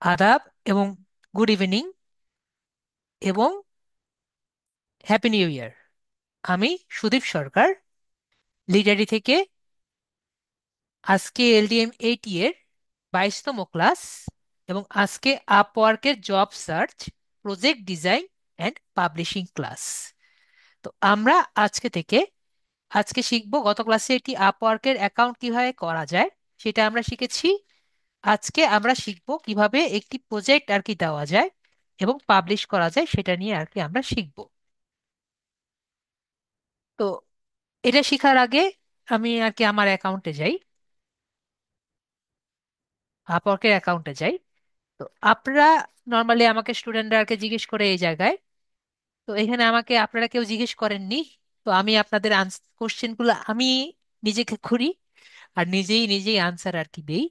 আদাব এবং good evening এবং হ্যাপি নিউ ইয়ার। আমি সুদীপ সরকার, লিডারি থেকে। আজকে LDM 80 এর 22তম ক্লাস এবং আজকে আপওয়ার্কের job search, project design and publishing class. তো আমরা আজকে থেকে আজকে শিখব, গত ক্লাসে একটি আপওয়ার্কের অ্যাকাউন্ট কিভাবে করা যায় সেটা আমরা শিখেছি। আজকে আমরা শিখব কিভাবে একটি প্রজেক্ট আর কি দেওয়া যায় এবং পাবলিশ করা যায়, সেটা নিয়ে আর কি আমরা শিখব। তো এটা শেখার আগে আমি আর কি আমার অ্যাকাউন্টে যাই, আপওয়ার্কের অ্যাকাউন্টে যাই। তো আপনারা নর্মালি আমাকে স্টুডেন্টরা আর কি জিজ্ঞেস করে এই জায়গায়। তো এখানে আমাকে আপনারা কেউ জিজ্ঞেস করেননি। তো আমি আপনাদের কোশ্চেনগুলো আমি নিজেকে করি আর নিজেই নিজেই আনসার আর কি দেই।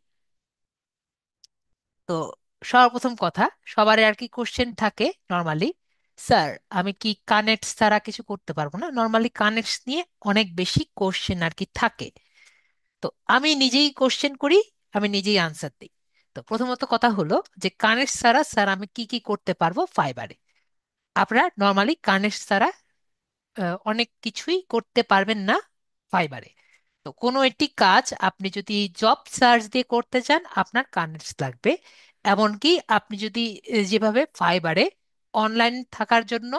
তো সর্বপ্রথম কথা, সবার আর কি কোশ্চেন থাকে নর্মালি, স্যার আমি কি কানেক্টস ছাড়া কিছু করতে পারবো না? নর্মালি কানেক্টস নিয়ে অনেক বেশি কোশ্চেন আর কি থাকে। তো আমি নিজেই কোশ্চেন করি, আমি নিজেই আনসার দিই। তো প্রথমত কথা হলো যে কানেক্ট ছাড়া স্যার আমি কি কি করতে পারবো ফাইবারে। আপনারা নর্মালি কানেক্ট ছাড়া অনেক কিছুই করতে পারবেন না ফাইবারে। তো কোনো একটি কাজ আপনি যদি জব সার্চ দিয়ে করতে চান আপনার কানেক্টস লাগবে। এমনকি আপনি যদি যেভাবে ফাইবারে অনলাইন থাকার জন্য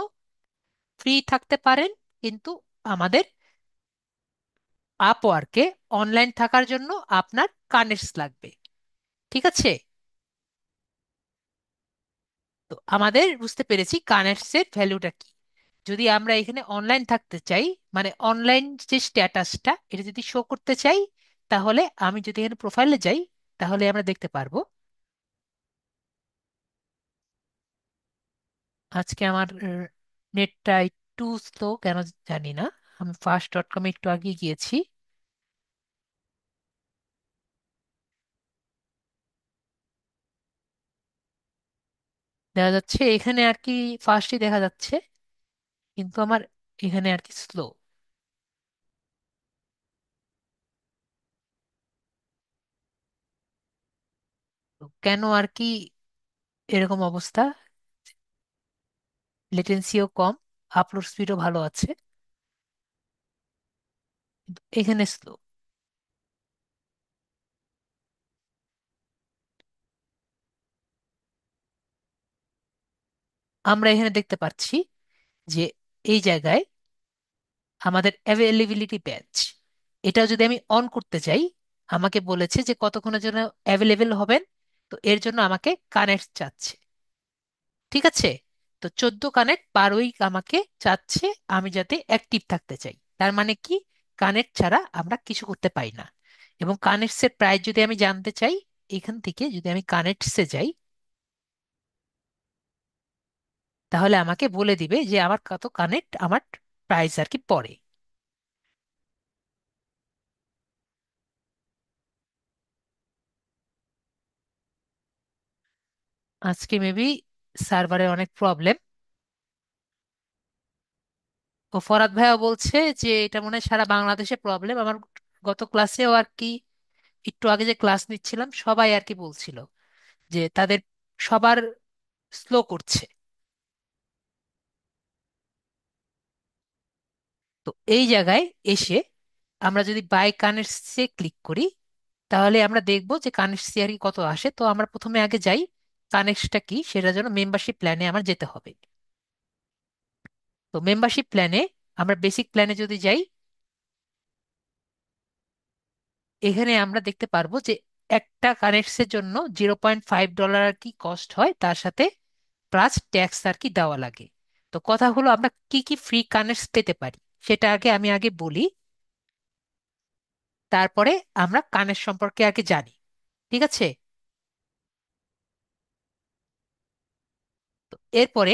ফ্রি থাকতে পারেন, কিন্তু আমাদের আপওয়ার্কে অনলাইন থাকার জন্য আপনার কানেক্টস লাগবে। ঠিক আছে? তো আমাদের বুঝতে পেরেছি কানেক্টস এর ভ্যালুটা কি। যদি আমরা এখানে অনলাইন থাকতে চাই, মানে অনলাইন যে স্ট্যাটাসটা এটা যদি শো করতে চাই, তাহলে আমি যদি এখানে প্রোফাইলে যাই, তাহলে আমরা দেখতে পারবো। আজকে আমার নেটটা একটু স্লো কেন জানি না। আমি ফার্স্ট.com একটু আগে গিয়েছি। দেখা যাচ্ছে এখানে আর কি ফার্স্টই দেখা যাচ্ছে, কিন্তু আমার এখানে আর কি স্লো। কেন আর কি এরকম অবস্থা? লেটেন্সিও কম, আপলোড স্পিডও ভালো আছে, কিন্তু এখানে স্লো। আমরা এখানে দেখতে পাচ্ছি যে এই জায়গায় আমাদের অ্যাভেলেবিলিটি ব্যাচ, এটা যদি আমি অন করতে চাই, আমাকে বলেছে যে কতক্ষণের জন্য অ্যাভেলেবেল হবেন। তো এর জন্য আমাকে কানেক্ট চাচ্ছে। ঠিক আছে? তো 14 কানেক্ট পার উইক আমাকে চাচ্ছে, আমি যাতে অ্যাক্টিভ থাকতে চাই। তার মানে কি, কানেক্ট ছাড়া আমরা কিছু করতে পারি না। এবং কানেক্টসের প্রাইস যদি আমি জানতে চাই, এখান থেকে যদি আমি কানেক্টসে যাই, তাহলে আমাকে বলে দিবে যে আমার কত কানেক্ট, আমার প্রাইস আর কি পড়ে। আজকে মেবি সার্ভারে অনেক প্রবলেম। ও ফরাদ ভাইয়া বলছে যে এটা মনে হয় সারা বাংলাদেশে প্রবলেম। আমার গত ক্লাসেও আর কি, একটু আগে যে ক্লাস নিচ্ছিলাম সবাই আর কি বলছিল যে তাদের সবার স্লো করছে। তো এই জায়গায় এসে আমরা যদি বাই কানেক্টসে ক্লিক করি, তাহলে আমরা দেখব যে কানেক্টস আর কি কত আসে। তো আমরা প্রথমে আগে যাই কানেক্টসটা কি সেটার জন্য মেম্বারশিপ প্ল্যানে আমার যেতে হবে। তো মেম্বারশিপ প্ল্যানে আমরা বেসিক প্ল্যানে যদি যাই, এখানে আমরা দেখতে পারবো যে একটা কানেক্টসের জন্য $0.5 আর কি কস্ট হয়, তার সাথে প্লাস ট্যাক্স আর কি দেওয়া লাগে। তো কথা হলো আমরা কি কি ফ্রি কানেক্টস পেতে পারি সেটা আমি আগে বলি, তারপরে আমরা কানেক্ট সম্পর্কে আর কি জানি। ঠিক আছে? তো এরপরে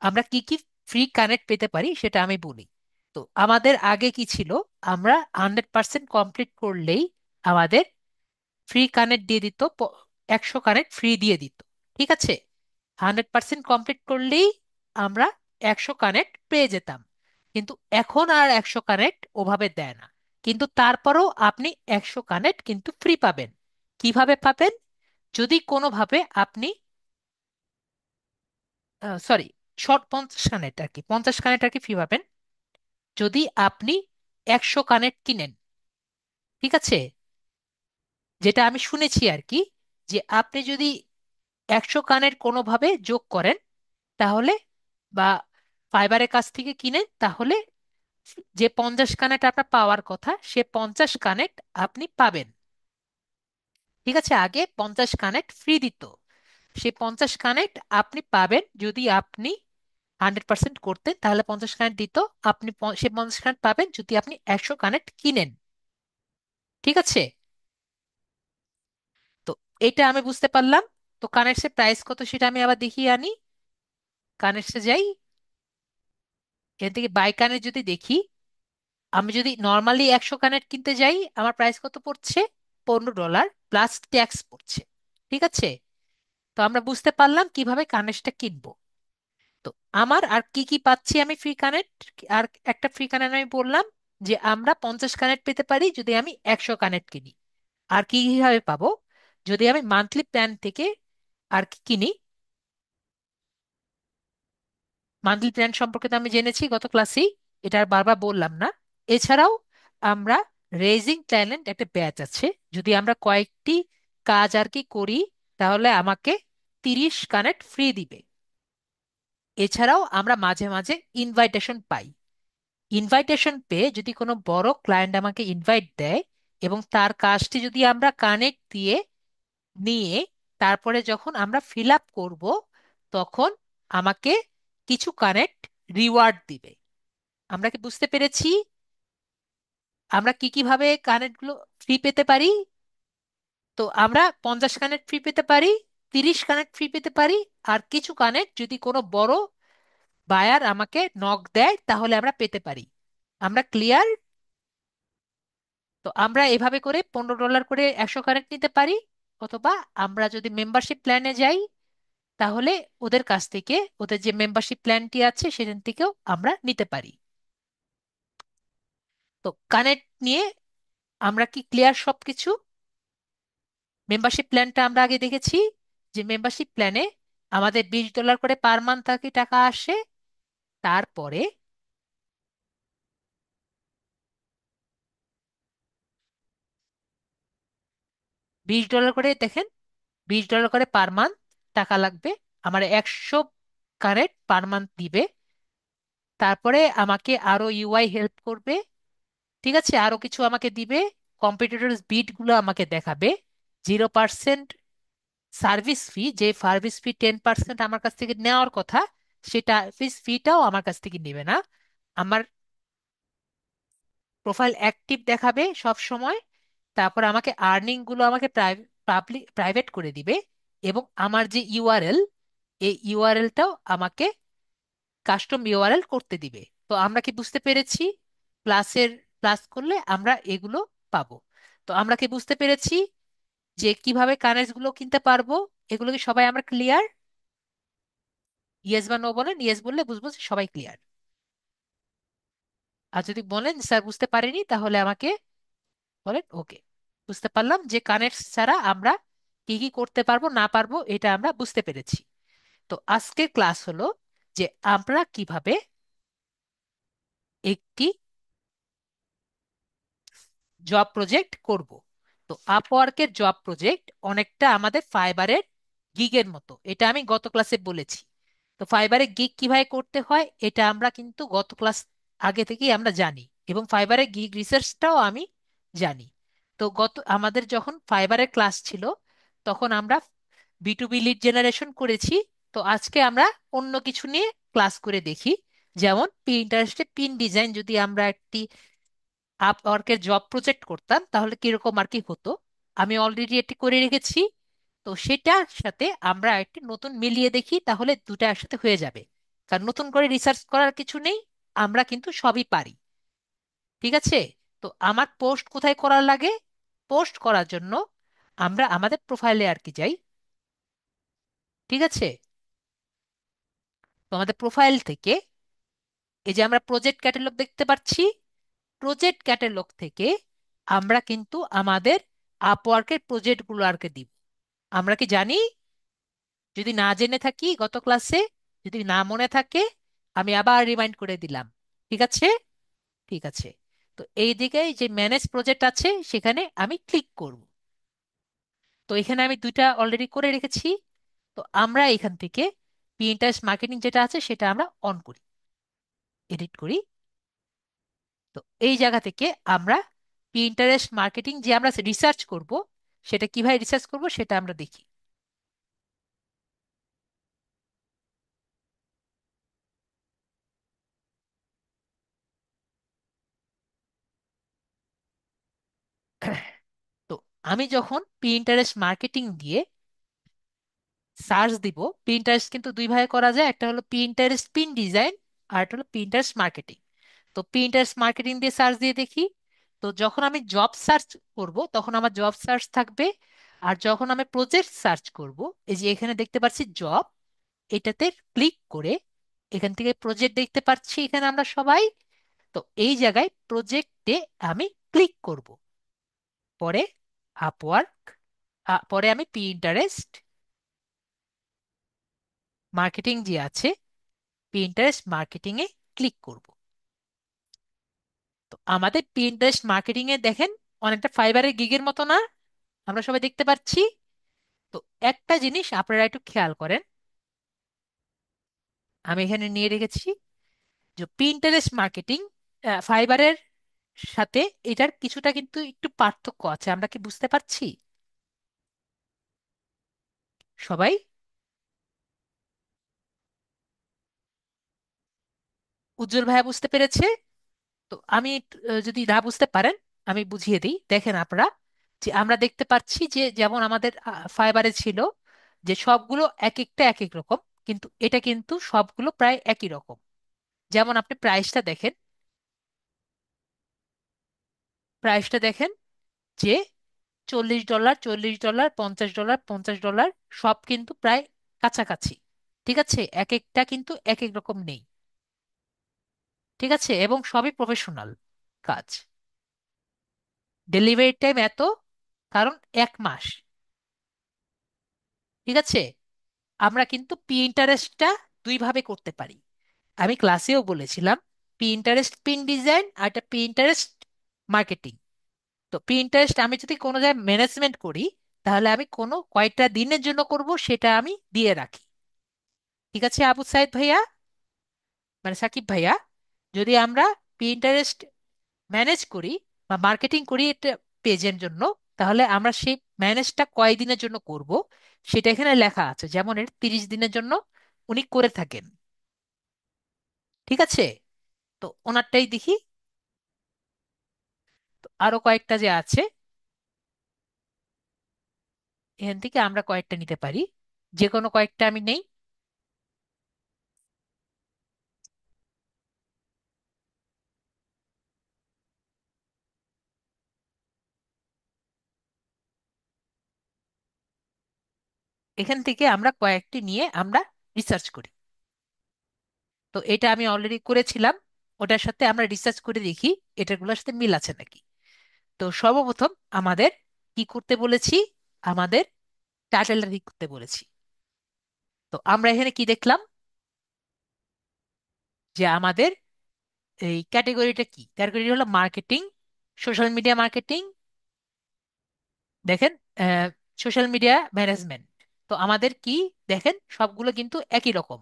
আমরা কি কি ফ্রি কানেক্ট পেতে পারি সেটা আমি বলি। তো আমাদের আগে কি ছিল, আমরা 100% কমপ্লিট করলেই আমাদের ফ্রি কানেক্ট দিয়ে দিত, 100 কানেক্ট ফ্রি দিয়ে দিত। ঠিক আছে? 100% কমপ্লিট করলেই আমরা 100 কানেক্ট পেয়ে যেতাম। কিন্তু এখন আর 100 কানেক্ট ওভাবে দেয় না। কিন্তু তারপরও আপনি 100 কানেক্ট কিন্তু ফ্রি পাবেন। কিভাবে পাবেন? যদি কোনোভাবে আপনি, সরি, শর্ট 50 কানেক্ট আর কি, 50 কানেক্ট আর কি ফ্রি পাবেন যদি আপনি 100 কানেক্ট কিনেন। ঠিক আছে? যেটা আমি শুনেছি আর কি, যে আপনি যদি 100 কানেক্ট কোনোভাবে যোগ করেন তাহলে, বা ফাইবারের কাছ থেকে কিনেন, তাহলে যে 50 কানেক্ট আপনার পাওয়ার কথা সে 50 কানেক্ট আপনি পাবেন। ঠিক আছে? আগে 50 কানেক্ট ফ্রি দিত, সেই 50 কানেক্ট আপনি পাবেন যদি আপনি 100% করতেন, তাহলে 50 কানেক্ট দিত। আপনি সে 50 কানেক্ট পাবেন যদি আপনি 100 কানেক্ট কিনেন। ঠিক আছে? তো এটা আমি বুঝতে পারলাম। তো কানেক্টের প্রাইস কত সেটা আমি আবার দেখিয়ে আনি। কানেক্টে যাই, এখান থেকে বাই কানেক্ট যদি দেখি, আমি যদি নর্মালি 100 কানেক্ট কিনতে যাই আমার প্রাইস কত পড়ছে? $15 প্লাস ট্যাক্স পড়ছে। ঠিক আছে? তো আমরা বুঝতে পারলাম কিভাবে কানেক্টটা কিনবো। তো আমার আর কি কি পাচ্ছি আমি ফ্রি কানেক্ট? আর একটা ফ্রি কানেক্ট আমি বললাম যে আমরা 50 কানেক্ট পেতে পারি যদি আমি 100 কানেক্ট কিনি। আর কি কিভাবে পাবো? যদি আমি মান্থলি প্ল্যান থেকে আর কি কিনি। মান্থলি প্ল্যান সম্পর্কে তো আমি জেনেছি গত ক্লাসেই, এটা আর বারবার বললাম না। এছাড়াও আমরা রেজিং ট্যালেন্ট একটা ব্যাচ আছে, যদি আমরা কয়েকটি কাজ আর কি করি তাহলে আমাকে 30 কানেক্ট ফ্রি দিবে। এছাড়াও আমরা মাঝে মাঝে ইনভাইটেশন পাই। ইনভাইটেশন পেয়ে যদি কোনো বড় ক্লায়েন্ট আমাকে ইনভাইট দেয় এবং তার কাজটি যদি আমরা কানেক্ট দিয়ে নিয়ে তারপরে যখন আমরা ফিল আপ করবো, তখন আমাকে কিছু কানেক্ট রিওয়ার্ড দিবে। আমরা কি বুঝতে পেরেছি আমরা কি কিভাবে কানেক্ট গুলো ফ্রি পেতে পারি? তো আমরা 50 কানেক্ট ফ্রি পেতে পারি, 30 কানেক্ট ফ্রি পেতে পারি, আর কিছু কানেক্ট যদি কোনো বড় বায়ার আমাকে নক দেয় তাহলে আমরা পেতে পারি। আমরা ক্লিয়ার? তো আমরা এভাবে করে $15 করে 100 কানেক্ট নিতে পারি, অথবা আমরা যদি মেম্বারশিপ প্ল্যানে যাই তাহলে ওদের কাছ থেকে, ওদের যে মেম্বারশিপ প্ল্যানটি আছে সেখান থেকেও আমরা নিতে পারি। তো কানেক্ট নিয়ে আমরা কি ক্লিয়ার সবকিছু? মেম্বারশিপ প্ল্যানটা আমরা আগে দেখেছি, যে মেম্বারশিপ প্ল্যানে আমাদের $20 করে পার মান্থ আর কি টাকা আসে। তারপরে $20 করে দেখেন, $20 করে পার মান্থ টাকা লাগবে। আমার 100 কারেন্ট পার মান্থ দিবে। তারপরে আমাকে আরো ইউআই হেল্প করবে। ঠিক আছে? আরো কিছু আমাকে দিবে, কম্পিটিটরস বিট গুলো আমাকে দেখাবে। 0% সার্ভিস ফি, যে সার্ভিস ফি 10% আমার কাছ থেকে নেওয়ার কথা, সেটা ফিটাও আমার কাছ থেকে নেবে না। আমার প্রোফাইল অ্যাক্টিভ দেখাবে সব সময়। তারপর আমাকে আর্নিং গুলো আমাকে প্রাইভেট করে দিবে। এবং আমার যে ইউআরএল, এই ইউআরএলটাও আমাকে কাস্টম ইউআরএল করতে দিবে। তো আমরা কি বুঝতে পেরেছি প্লাসের, প্লাস করলে আমরা এগুলো পাবো? তো আমরা কি বুঝতে পেরেছি যে কিভাবে কানেক্ট গুলো কিনতে পারবো? এগুলো কি সবাই আমরা ক্লিয়ার? ইয়েস বা নো বলেন, ইয়েস বললে বুঝবো যে সবাই ক্লিয়ার। আর যদি বলেন স্যার বুঝতে পারিনি তাহলে আমাকে বলেন ওকে। বুঝতে পারলাম যে কানেক্ট ছাড়া আমরা কি কি করতে পারবো না পারবো এটা আমরা বুঝতে পেরেছি। তো আজকের ক্লাস হলো যে আমরা কিভাবে একটি জব প্রজেক্ট করব। তো আপওয়ার্কের জব প্রজেক্ট অনেকটা আমাদের ফাইবারের গিগের মতো, এটা আমি গত ক্লাসে বলেছি। তো ফাইবারে গিগ কিভাবে করতে হয় এটা আমরা কিন্তু গত ক্লাস আগে থেকেই আমরা জানি, এবং ফাইবারের গিগ রিসার্চটাও আমি জানি। তো গত আমাদের যখন ফাইবারের ক্লাস ছিল তখন আমরা B2B লিড জেনারেশন করেছি। তো আজকে আমরা অন্য কিছু নিয়ে ক্লাস করে দেখি। যেমন পিন্টারেস্টে পিন ডিজাইন যদি আমরা একটি আপওয়ার্কের জব প্রজেক্ট করতাম তাহলে কিরকম আর কি হতো, আমি অলরেডি এটি করে রেখেছি। তো সেটার সাথে আমরা একটি নতুন মিলিয়ে দেখি, তাহলে দুটো একসাথে হয়ে যাবে। কারণ নতুন করে রিসার্চ করার কিছু নেই, আমরা কিন্তু সবই পারি। ঠিক আছে? তো আমার পোস্ট কোথায় করার লাগে? পোস্ট করার জন্য আমরা আমাদের প্রোফাইলে আর কি যাই। ঠিক আছে? তো আমাদের প্রোফাইল থেকে এই যে আমরা প্রজেক্ট ক্যাটালগ দেখতে পাচ্ছি, প্রজেক্ট ক্যাটালগ থেকে আমরা কিন্তু আমাদের আপওয়ার্কের প্রজেক্টগুলো আরকে দিব। আমরা কি জানি? যদি না জেনে থাকি গত ক্লাসে, যদি না মনে থাকে, আমি আবার রিমাইন্ড করে দিলাম। ঠিক আছে? ঠিক আছে। তো এই দিকে যে ম্যানেজ প্রজেক্ট আছে সেখানে আমি ক্লিক করব। তো এখানে আমি দুইটা অলরেডি করে রেখেছি। তো আমরা এখান থেকে পিন্টারেস্ট মার্কেটিং যেটা আছে সেটা আমরা অন করি, এডিট করি। তো এই জায়গা থেকে আমরা পিন্টারেস্ট মার্কেটিং যে আমরা রিসার্চ করব, সেটা কিভাবে রিসার্চ করব সেটা আমরা দেখি। তো আমি যখন পিন্টারেস্ট মার্কেটিং দিয়ে সার্চ দিব, পিন্টারেস্ট কিন্তু দুই ভাগে করা যায়, একটা হলো পিন্টারেস্ট পিন ডিজাইন, আর একটা হলো পিন্টারেস্ট মার্কেটিং। তো পিন্টারেস্ট মার্কেটিং দিয়ে সার্চ দিয়ে দেখি। তো যখন আমি জব সার্চ করব তখন আমার জব সার্চ থাকবে। আর যখন আমি প্রজেক্ট সার্চ করব, এই যে এখানে দেখতে পাচ্ছি জব, এটাতে ক্লিক করে এখান থেকে প্রজেক্ট দেখতে পাচ্ছি এখানে আমরা সবাই। তো এই জায়গায় প্রজেক্টে আমি ক্লিক করব। পরে আপওয়ার্ক, পরে আমি পিন্টারেস্ট মার্কেটিং যে আছে, পিন্টারেস্ট মার্কেটিং এ ক্লিক করব। তো আমাদের পিন্টারেস্ট মার্কেটিং এ দেখেন অনেকটা ফাইবারের গিগের মতো না? আমরা সবাই দেখতে পাচ্ছি। তো একটা জিনিস আপনারা একটু খেয়াল করেন, আমি এখানে নিয়ে রেখেছি যে পিন্টারেস্ট মার্কেটিং ফাইবারের সাথে এটার কিছুটা কিন্তু একটু পার্থক্য আছে। আমরা কি বুঝতে পারছি সবাই? উজ্জ্বল ভাইয়া বুঝতে পেরেছে? তো আমি যদি না বুঝতে পারেন আমি বুঝিয়ে দিই। দেখেন আপনারা, যে আমরা দেখতে পাচ্ছি যে যেমন আমাদের ফাইবারে ছিল যে সবগুলো এক একটা এক এক রকম, কিন্তু এটা কিন্তু সবগুলো প্রায় একই রকম। যেমন আপনি প্রাইসটা দেখেন যে $40, $40, $50, $50, সব কিন্তু প্রায় কাছাকাছি। ঠিক আছে, এক একটা কিন্তু এক এক রকম নেই। ঠিক আছে, এবং সবই প্রফেশনাল কাজ। ডেলিভারি টাইম এত, কারণ 1 মাস। ঠিক আছে। আমরা কিন্তু পি ইন্টারেস্টটা দুই ভাবে করতে পারি। আমি ক্লাসেও বলেছিলাম, পি ইন্টারেস্ট পিন ডিজাইন আর একটা পি ইন্টারেস্ট মার্কেটিং। তো পি ইন্টারেস্ট আমি যদি কোনো জায়গায় ম্যানেজমেন্ট করি, তাহলে আমি কোনো কয়টা দিনের জন্য করব সেটা আমি দিয়ে রাখি। ঠিক আছে আবু সাইদ ভাইয়া, মানে সাকিব ভাইয়া, যদি আমরা পিন্টারেস্ট ম্যানেজ করি বা মার্কেটিং করি একটা পেজের জন্য, তাহলে আমরা সেই ম্যানেজটা কয়দিনের জন্য করব সেটা এখানে লেখা আছে। যেমন এর 30 দিনের জন্য উনি করে থাকেন। ঠিক আছে। তো ওনারটাই দেখি। তো আরো কয়েকটা যে আছে, এখান থেকে আমরা কয়েকটা নিতে পারি। যে কোনো কয়েকটা আমি নেই। এখান থেকে আমরা কয়েকটি নিয়ে আমরা রিসার্চ করি। তো এটা আমি অলরেডি করেছিলাম। ওটার সাথে আমরা রিসার্চ করে দেখি এটাগুলোর সাথে মিল আছে নাকি। তো সর্বপ্রথম আমাদের কি করতে বলেছি, আমাদের টাইটেলটা ঠিক করতে বলেছি। তো আমরা এখানে কি দেখলাম, যে আমাদের এই ক্যাটেগরিটা কি, ক্যাটেগরি হলো মার্কেটিং, সোশ্যাল মিডিয়া মার্কেটিং। দেখেন, সোশ্যাল মিডিয়া ম্যানেজমেন্ট। তো আমাদের কি, দেখেন সবগুলো কিন্তু একই রকম।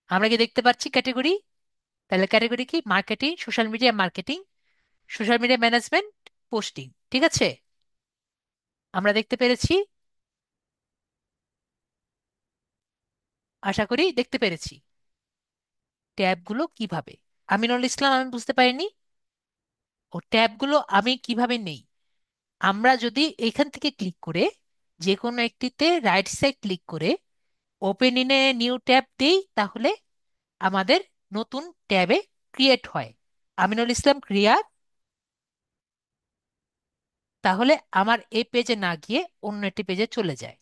আমরা কি দেখতে পাচ্ছি ক্যাটেগরি? তাহলে ক্যাটেগরি কি, marketing, social media marketing, social media management, posting. ঠিক আছে, আমরা দেখতে পেরেছি, আশা করি দেখতে পেরেছি ট্যাবগুলো কিভাবে। আমিনুল ইসলাম, আমি বুঝতে পারিনি ও ট্যাবগুলো আমি কিভাবে নেই। আমরা যদি এখান থেকে ক্লিক করে যে কোনো একটিতে রাইট সাইড ক্লিক করে open in a new tab দেই, তাহলে আমাদের নতুন ট্যাবে ক্রিয়েট হয়। আমিনুল ইসলাম ক্রিয়া, তাহলে আমার এই পেজে না গিয়ে অন্য একটি পেজে চলে যায়।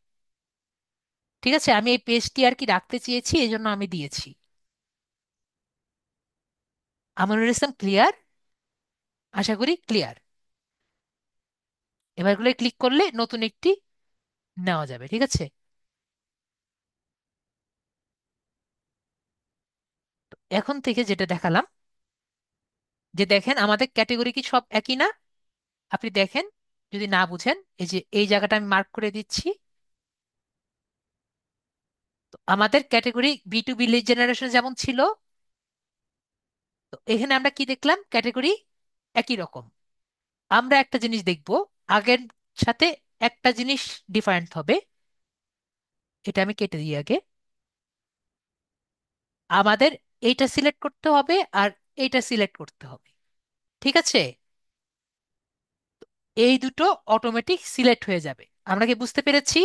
ঠিক আছে, আমি এই পেজটি আর কি রাখতে চেয়েছি, এই জন্য আমি দিয়েছি। আমিনুল ইসলাম ক্লিয়ার। আশা করি ক্লিয়ার। এবার এগুলো ক্লিক করলে নতুন একটি নেওয়া যাবে, ঠিক আছে। এখন থেকে যেটা দেখালাম, যে দেখেন আমাদের ক্যাটেগরি কি সব একই না? আপনি দেখেন, যদি না বুঝেন এই যে এই জায়গাটা আমি মার্ক করে দিচ্ছি। তো আমাদের category B to B lead generation যেমন ছিল, তো এখানে আমরা কি দেখলাম, ক্যাটেগরি একই রকম। আমরা একটা জিনিস দেখব, আগের সাথে একটা জিনিস ডিফারেন্ট হবে। এটা আমি কেটে দিই আগে। আমাদের এইটা সিলেক্ট করতে হবে আর এইটা সিলেক্ট করতে হবে, ঠিক আছে। এই দুটো অটোমেটিক সিলেক্ট হয়ে যাবে। আমরা কি বুঝতে পেরেছি?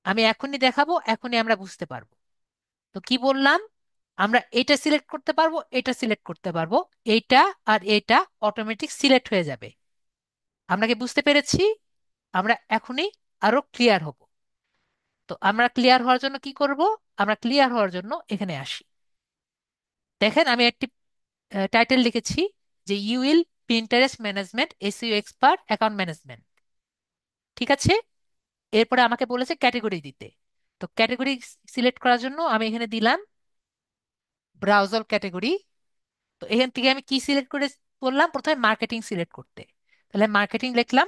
আমি এখনই দেখাবো, এখনই আমরা বুঝতে পারবো। তো কি বললাম, আমরা এটা সিলেক্ট করতে পারবো, এটা সিলেক্ট করতে পারবো, এইটা আর এটা অটোমেটিক সিলেক্ট হয়ে যাবে। আমরা কি বুঝতে পেরেছি? আমরা এখনই আরো ক্লিয়ার হব। তো আমরা ক্লিয়ার হওয়ার জন্য কি করব? আমরা ক্লিয়ার হওয়ার জন্য এখানে আসি। দেখেন আমি একটি টাইটেল লিখেছি, যে you will Pinterest management SEO expert account management, ঠিক আছে। এরপরে আমাকে বলেছে ক্যাটেগরি দিতে। তো ক্যাটেগরি সিলেক্ট করার জন্য আমি এখানে দিলাম ব্রাউজার ক্যাটেগরি। তো এখান থেকে আমি কি সিলেক্ট করে বললাম, প্রথমে মার্কেটিং সিলেক্ট করতে। তাহলে মার্কেটিং লিখলাম,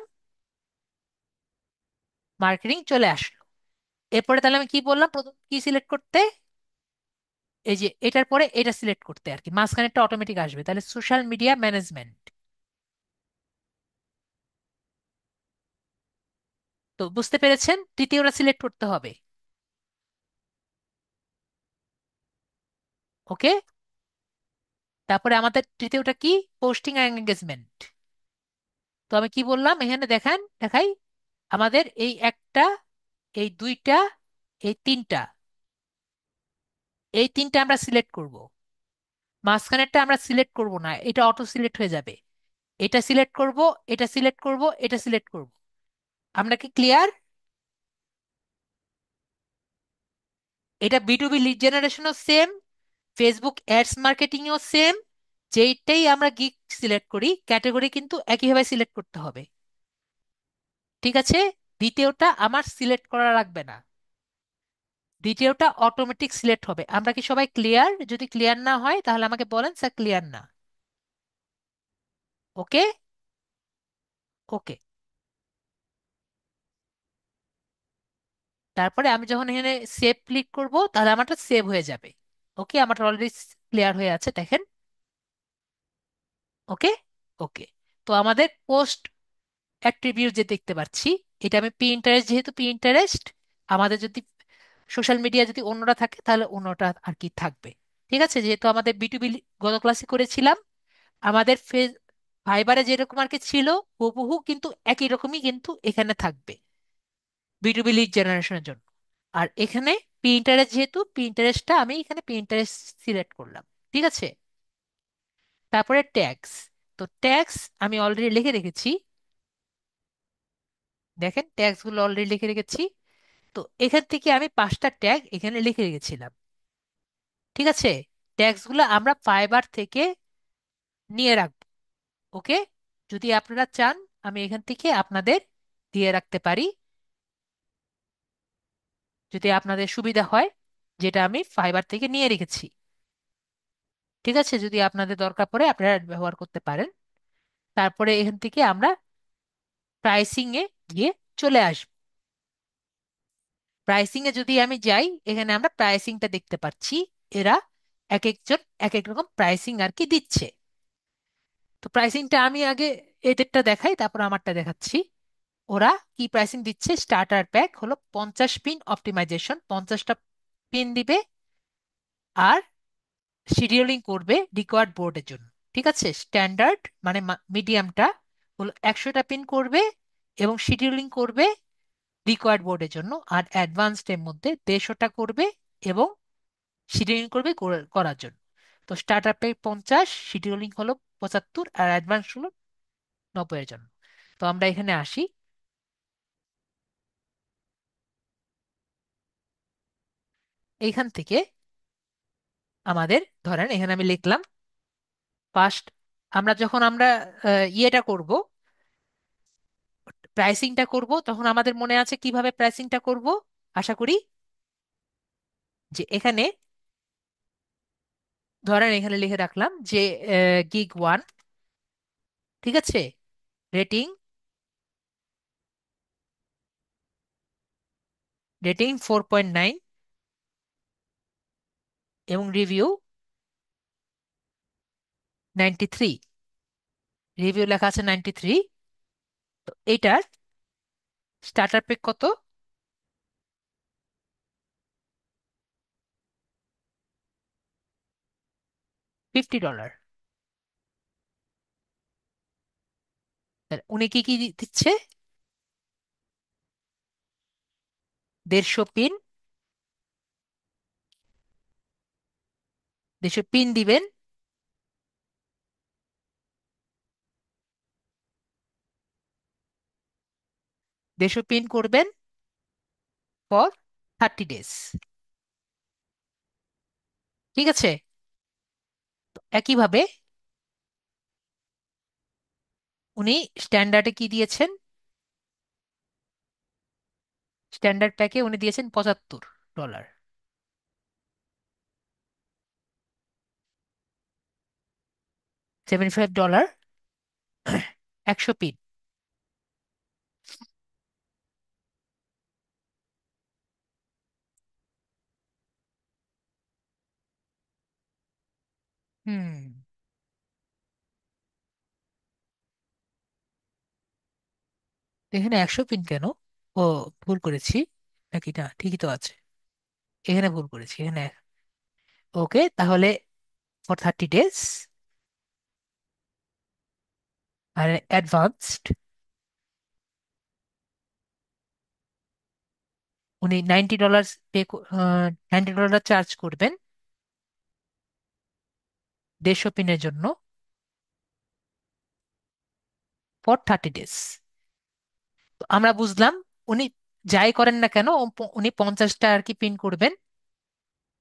মার্কেটিং চলে আসলো। এরপরে তাহলে আমি কি বললাম, প্রথম কি সিলেক্ট করতে, এই যে এটার পরে এটা সিলেক্ট করতে আর কি, মাঝখানে একটা অটোমেটিক আসবে, তাহলে সোশ্যাল মিডিয়া ম্যানেজমেন্ট। তো বুঝতে পেরেছেন, তৃতীয়টা সিলেক্ট করতে হবে। ওকে। তারপরে আমাদের তৃতীয়টা কি, পোস্টিং আর এঙ্গেজমেন্ট। তো আমি কি বললাম, এখানে দেখান দেখাই, আমাদের এই একটা, এই দুইটা, এই তিনটা, এই তিনটা আমরা সিলেক্ট করব। মাঝখানেরটা আমরা সিলেক্ট করব না, এটা অটো সিলেক্ট হয়ে যাবে। এটা সিলেক্ট করব, এটা সিলেক্ট করব, এটা সিলেক্ট করব। আমরা কি ক্লিয়ার? এটা বিটুবি লিড জেনারেশনও সেম, ফেসবুক অ্যাডস মার্কেটিংও সেম। যেইটাই আমরা গিগ সিলেক্ট করি, ক্যাটাগরি কিন্তু একইভাবে সিলেক্ট করতে হবে, ঠিক আছে। দ্বিতীয়টা আমার সিলেক্ট করা লাগবে না, দ্বিতীয়টা অটোমেটিক সিলেক্ট হবে। আমরা কি সবাই ক্লিয়ার? যদি ক্লিয়ার না হয় তাহলে আমাকে বলেন স্যার ক্লিয়ার না। ওকে। ওকে। তারপরে আমি যখন এখানে সেভ ক্লিক করব, তাহলে আমারটা সেভ হয়ে যাবে। ওকে, আমারটা অলরেডি ক্লিয়ার হয়ে আছে, দেখেন। ওকে। ওকে। তো আমাদের পোস্ট অ্যাট্রিবিউট যে দেখতে পাচ্ছি, এটা আমি পিন্টারেস্ট, যেহেতু পিন্টারেস্ট, আমাদের যদি সোশ্যাল মিডিয়া যদি অন্যটা থাকে তাহলে অন্যটা আর কি থাকবে, ঠিক আছে। যেহেতু আমাদের বিটুবি গত ক্লাসে করেছিলাম, আমাদের ফাইবারে যেরকম আর কি ছিল হুবহু কিন্তু একই রকমই কিন্তু এখানে থাকবে বিটুবি লিড জেনারেশনের জন্য। আর এখানে প্রিন্টারেস্ট, যেহেতু প্রিন্টারেস্টটা আমি এখানে প্রিন্টারেস্ট সিলেক্ট করলাম, ঠিক আছে। তারপরে ট্যাগস। তো ট্যাগস আমি অলরেডি লিখে রেখেছি, দেখেন ট্যাগস গুলো অলরেডি লিখে রেখেছি। তো এখান থেকে আমি 5টা ট্যাগ এখানে লিখে রেখেছিলাম, ঠিক আছে। ট্যাগস গুলো আমরা ফাইবার থেকে নিয়ে রাখবো। ওকে। যদি আপনারা চান, আমি এখান থেকে আপনাদের দিয়ে রাখতে পারি, যদি আপনাদের সুবিধা হয়, যেটা আমি ফাইবার থেকে নিয়ে রেখেছি, ঠিক আছে। যদি আপনাদের দরকার পড়ে আপনারা ব্যবহার করতে পারেন। তারপরে এখান থেকে আমরা প্রাইসিং এ গিয়ে চলে আসবো। প্রাইসিং এ যদি আমি যাই, এখানে আমরা প্রাইসিংটা দেখতে পাচ্ছি। এরা এক একজন এক এক রকম প্রাইসিং আর কি দিচ্ছে। তো প্রাইসিংটা আমি আগে এদেরটা দেখাই, তারপর আমারটা দেখাচ্ছি। ওরা কি প্রাইসিং দিচ্ছে, স্টার্টার প্যাক হলো 50 পিন অপটিমাইজেশন, 50টা পিন দিবে। আর শিডিউলিং করবে রিকোয়ার্ড বোর্ডের জন্য, ঠিক আছে। স্ট্যান্ডার্ড মানে মিডিয়ামটা হলো 100টা পিন করবে, এবং শিডিউলিং করবে রিকোয়ার্ড বোর্ডের জন্য। আর অ্যাডভান্সড এর মধ্যে 150টা করবে, এবং শিডিউলিং করবে করার জন্য। তো স্টার্ট আপে 50, শিডিউলিং হলো 75, আর অ্যাডভান্স হলো 90 এর জন্য। তো আমরা এখানে আসি, এইখান থেকে আমাদের ধরেন এখানে আমি লিখলাম ফার্স্ট আমরা যখন ইয়েটা করব, প্রাইসিংটা করব, তখন আমাদের মনে আছে কিভাবে প্রাইসিংটা করব। আশা করি যে এখানে, ধরেন এখানে লিখে রাখলাম যে gig 1, ঠিক আছে, রেটিং, রেটিং 4.9, এবং রিভিউ 93, রিভিউ লেখা আছে 93। তো এইটার স্টার্টার পেক কত? $50। তাহলে উনি কি কি দিচ্ছে? 150 পিন, 150 পিন দিবেন, 150 পিন করবেন ফর 30 ডেজ। ঠিক আছে। একইভাবে উনি স্ট্যান্ডার্ডে কি দিয়েছেন? স্ট্যান্ডার্ড প্যাকে উনি দিয়েছেন $75। 75 ডলার, 100 পিন। হুম, এখানে 100 পিন কেন? ও, ভুল করেছি নাকি? না, ঠিকই তো আছে, এখানে ভুল করেছি এখানে। ওকে, তাহলে ফর 30 ডেজ, আর অ্যাডভান্সড উনি $90 পে, $90 চার্জ করবেন 150 পিনের জন্য ফর 30 ডেজ। তো আমরা বুঝলাম উনি যাই করেন না কেন, উনি 50টা আর কি পিন করবেন,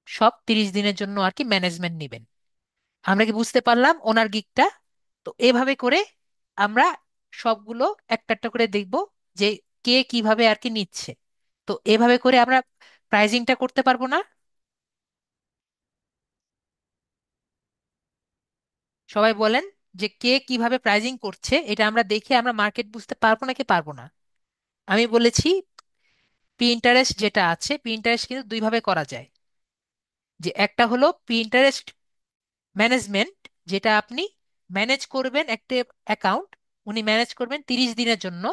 সব 30 দিনের জন্য আর কি ম্যানেজমেন্ট নেবেন। আমরা কি বুঝতে পারলাম ওনার গিকটা? তো এভাবে করে আমরা সবগুলো একটা একটা করে দেখব যে কে কিভাবে আর কি নিচ্ছে। তো এভাবে করে আমরা প্রাইজিংটা করতে পারবো না? সবাই বলেন যে কে কিভাবে প্রাইজিং করছে, এটা আমরা দেখে আমরা মার্কেট বুঝতে পারবো নাকি পারবো না? আমি বলেছি পিন্টারেস্ট যেটা আছে, পিন্টারেস্ট কিন্তু দুইভাবে করা যায়। যে একটা হলো পিন্টারেস্ট ম্যানেজমেন্ট, যেটা আপনি ম্যানেজ করবেন একটা অ্যাকাউন্ট, উনি ম্যানেজ করবেন 30 দিনের জন্য।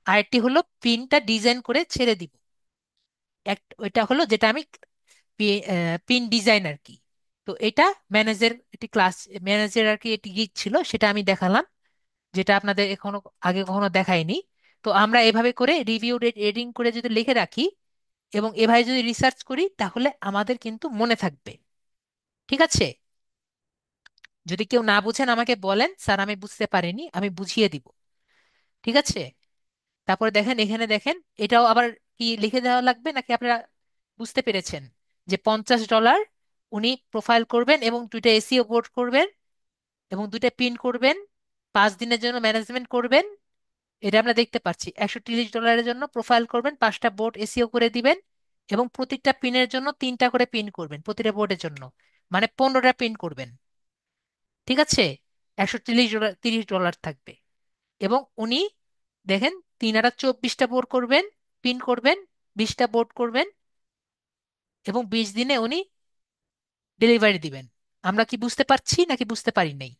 আরেকটি হলো পিনটা ডিজাইন করে ছেড়ে দিব। ওইটা হলো যেটা আমি পিন ডিজাইন আর কি। তো এটা ম্যানেজের একটি ক্লাস, ম্যানেজের আর কি একটি গিগ ছিল, সেটা আমি দেখালাম, যেটা আপনাদের এখনো আগে কখনো দেখাইনি। তো আমরা এভাবে করে রিভিউ রেটিং করে যদি লিখে রাখি এবং এভাবে যদি রিসার্চ করি, তাহলে আমাদের কিন্তু মনে থাকবে। ঠিক আছে। যদি কেউ না বুঝেন আমাকে বলেন, স্যার আমি বুঝতে পারিনি, আমি বুঝিয়ে দিব। ঠিক আছে। তারপরে দেখেন, এখানে দেখেন, এটাও আবার কি লিখে দেওয়া লাগবে নাকি আপনারা বুঝতে পেরেছেন? যে $50 উনি প্রোফাইল করবেন এবং দুইটা এসিও বোর্ড করবেন এবং দুইটা পিন করবেন, 5 দিনের জন্য ম্যানেজমেন্ট করবেন। এটা আমরা দেখতে পাচ্ছি। $130 জন্য প্রোফাইল করবেন, 5টা বোর্ড এসিও করে দিবেন, এবং প্রত্যেকটা পিনের জন্য 3টা করে পিন করবেন, প্রতিটা বোর্ডের জন্য, মানে 15টা পিন করবেন। ঠিক আছে। $130, $30 থাকবে। এবং উনি দেখেন 3 আর 24টা বোর্ড করবেন, পিন করবেন, 20টা বোর্ড করবেন, এবং 20 দিনে উনি ডেলিভারি দিবেন। আমরা কি বুঝতে পারছি নাকি বুঝতে পারি নাই?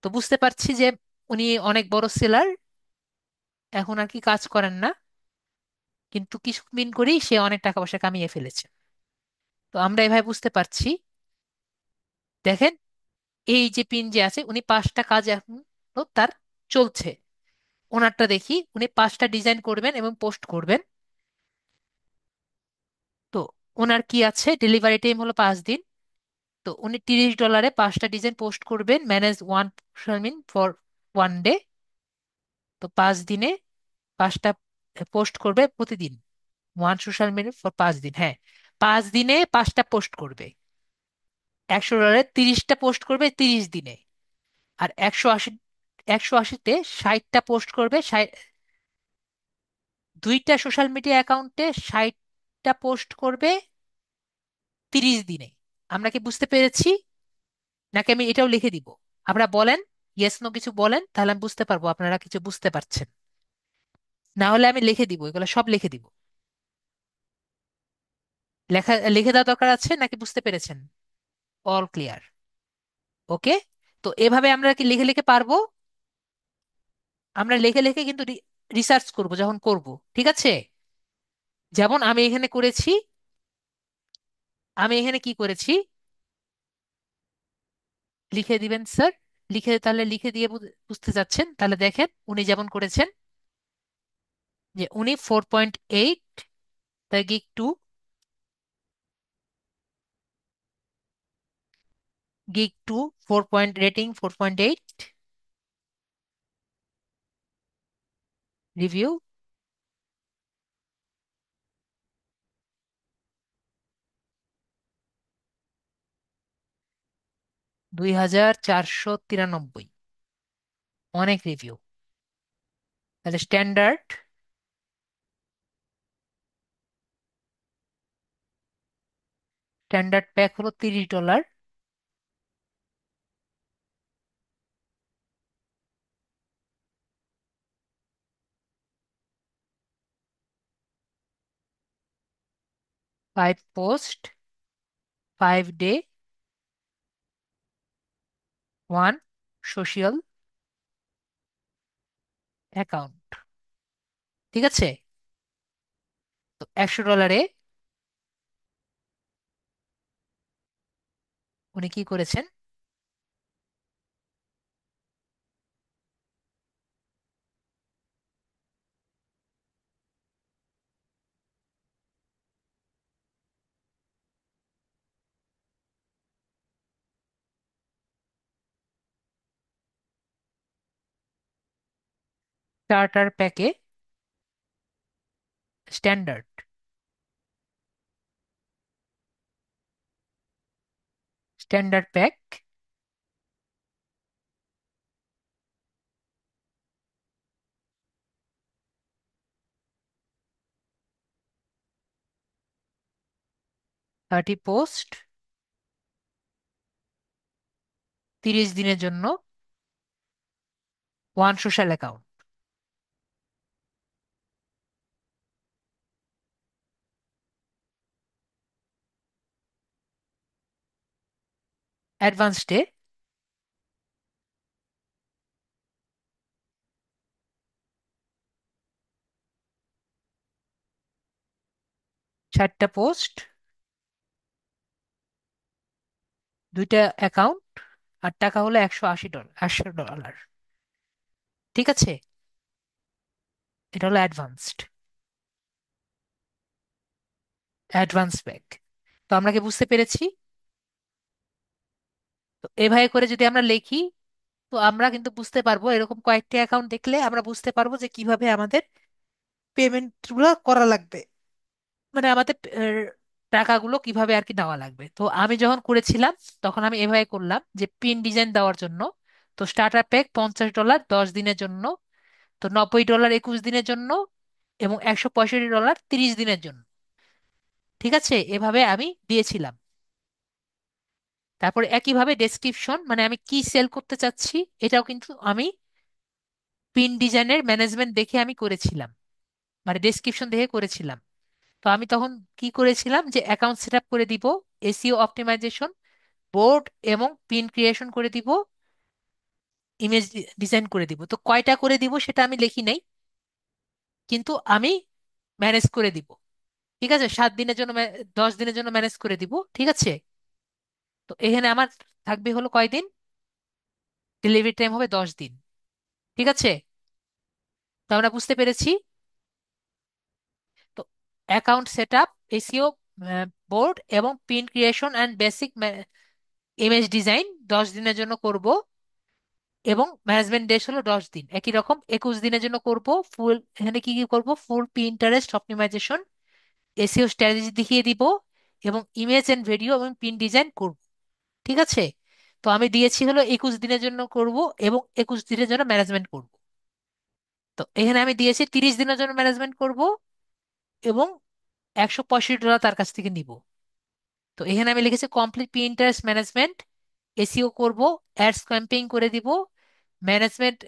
তো বুঝতে পারছি যে উনি অনেক বড় সেলার, এখন আর কি কাজ করেন না, কিন্তু কিছু দিন করেই সে অনেক টাকা পয়সা কামিয়ে ফেলেছে। তো আমরা এভাবে বুঝতে পারছি। দেখেন, এই যে পিন যে আছে, উনি 5টা কাজ এখন তো তার চলছে। ওনারটা দেখি, উনি 5টা ডিজাইন করবেন এবং পোস্ট করবেন। তো ওনার কি আছে, ডেলিভারি টাইম হলো 5 দিন। তো উনি $30 5টা ডিজাইন পোস্ট করবেন, manage one mean for 1 day. তো 5 দিনে 5টা পোস্ট করবে প্রতিদিন, ওয়ান সোশ্যাল মিডিয়া ফর 5 দিন, হ্যাঁ, 5 দিনে 5টা পোস্ট করবে। $100 30টা পোস্ট করবে 30 দিনে। আর 180 ষাটটা পোস্ট করবে দুইটা সোশ্যাল মিডিয়া অ্যাকাউন্টে 60টা পোস্ট করবে 30 দিনে। আমরা কি বুঝতে পেরেছি? নাকি আমি এটাও লিখে দিব? আপনারা বলেন, ইয়েস নো কিছু বলেন, তাহলে আমি বুঝতে পারবো আপনারা কিছু বুঝতে পারছেন। না হলে আমি লিখে দিব, এগুলো সব লিখে দিব। লিখে দেওয়া দরকার আছে নাকি বুঝতে পেরেছেন? All clear? ওকে। তো এভাবে আমরা কি লিখে লিখে পারবো? আমরা লিখে লিখে কিন্তু রিসার্চ করব যখন করব। ঠিক আছে? যেমন আমি এখানে করেছি। আমি এখানে কি করেছি? লিখে দিবেন স্যার। তাহলে লিখে দিয়ে বুঝতে যাচ্ছেন, তাহলে দেখেন উনি যেমন করেছেন যে উনি 4.8, তাই গিগ 2, গিগ 2 রেটিং 4.8, রিভিউ 2493, অনেক রিভিউ। তাহলে স্ট্যান্ডার্ড স্ট্যান্ডার্ড প্যাক হলো $30। 5 পোস্ট, 5 ডে, 1 সোশ্যাল অ্যাকাউন্ট। ঠিক আছে? তো $100 উনি কি করেছেন? স্টার্টার প্যাকে স্ট্যান্ডার্ড স্ট্যান্ডার্ড প্যাক 30 পোস্ট, 30 দিনের জন্য, 1 সোশ্যাল অ্যাকাউন্ট। অ্যাডভান্স ডে, 60টা পোস্ট, দুইটা অ্যাকাউন্ট, আর টাকা হলো $180, $100। ঠিক আছে? এটা হলো অ্যাডভান্স ব্যাক। তো আমরা কি বুঝতে পেরেছি? তো এভাবে করে যদি আমরা লিখি, তো আমরা কিন্তু বুঝতে পারবো, এরকম কয়েকটি অ্যাকাউন্ট দেখলে আমরা বুঝতে পারবো যে কিভাবে আমাদের পেমেন্ট গুলো করা লাগবে, মানে আমাদের টাকাগুলো কিভাবে আর কি নেওয়া লাগবে। তো আমি যখন করেছিলাম তখন আমি এভাবে করলাম যে পিন ডিজাইন দেওয়ার জন্য, তো স্টার্টার প্যাক $50 10 দিনের জন্য, তো $90 21 দিনের জন্য, এবং $165 30 দিনের জন্য। ঠিক আছে? এভাবে আমি দিয়েছিলাম। তারপরে একইভাবে ডেসক্রিপশন, মানে আমি কি সেল করতে চাচ্ছি, এটাও কিন্তু আমি পিন ডিজাইনের ম্যানেজমেন্ট দেখে আমি করেছিলাম, মানে ডেসক্রিপশন দেখে করেছিলাম। তো আমি তখন কি করেছিলাম যে অ্যাকাউন্ট সেট আপ করে দিব, এসইও অপটিমাইজেশন, বোর্ড এবং পিন ক্রিয়েশন করে দিব, ইমেজ ডিজাইন করে দিব। তো কয়টা করে দিব সেটা আমি লিখি নাই, কিন্তু আমি ম্যানেজ করে দিব। ঠিক আছে? 7 দিনের জন্য 10 দিনের জন্য ম্যানেজ করে দিব। ঠিক আছে? তো এখানে আমার থাকবে হলো কয়দিন, ডেলিভারি টাইম হবে 10 দিন। ঠিক আছে? তো আমরা বুঝতে পেরেছি। তো account set up, SEO, board এবং pin creation and basic image design 10 দিনের জন্য করব, এবং ম্যানেজমেন্ট ডেজ হলো 10 দিন। একই রকম 21 দিনের জন্য করব ফুল, এখানে কি কি করব, ফুল পিন্টারেস্ট অপটিমাইজেশন, এসইও স্ট্র্যাটেজি দেখিয়ে দিব, এবং ইমেজ এন্ড ভিডিও এবং পিন ডিজাইন করব। ঠিক আছে? তো আমি দিয়েছি হলো 21 দিনের জন্য করব এবং 21 দিনের জন্য ম্যানেজমেন্ট করব। তো এখানে আমি দিয়েছি 30 দিনের জন্য ম্যানেজমেন্ট করব এবং $165 তার কাছ থেকে নিব। তো এখানে আমি লিখেছি complete P interest management, SEO করব, অ্যাডস ক্যাম্পেইন করে দিব, ম্যানেজমেন্ট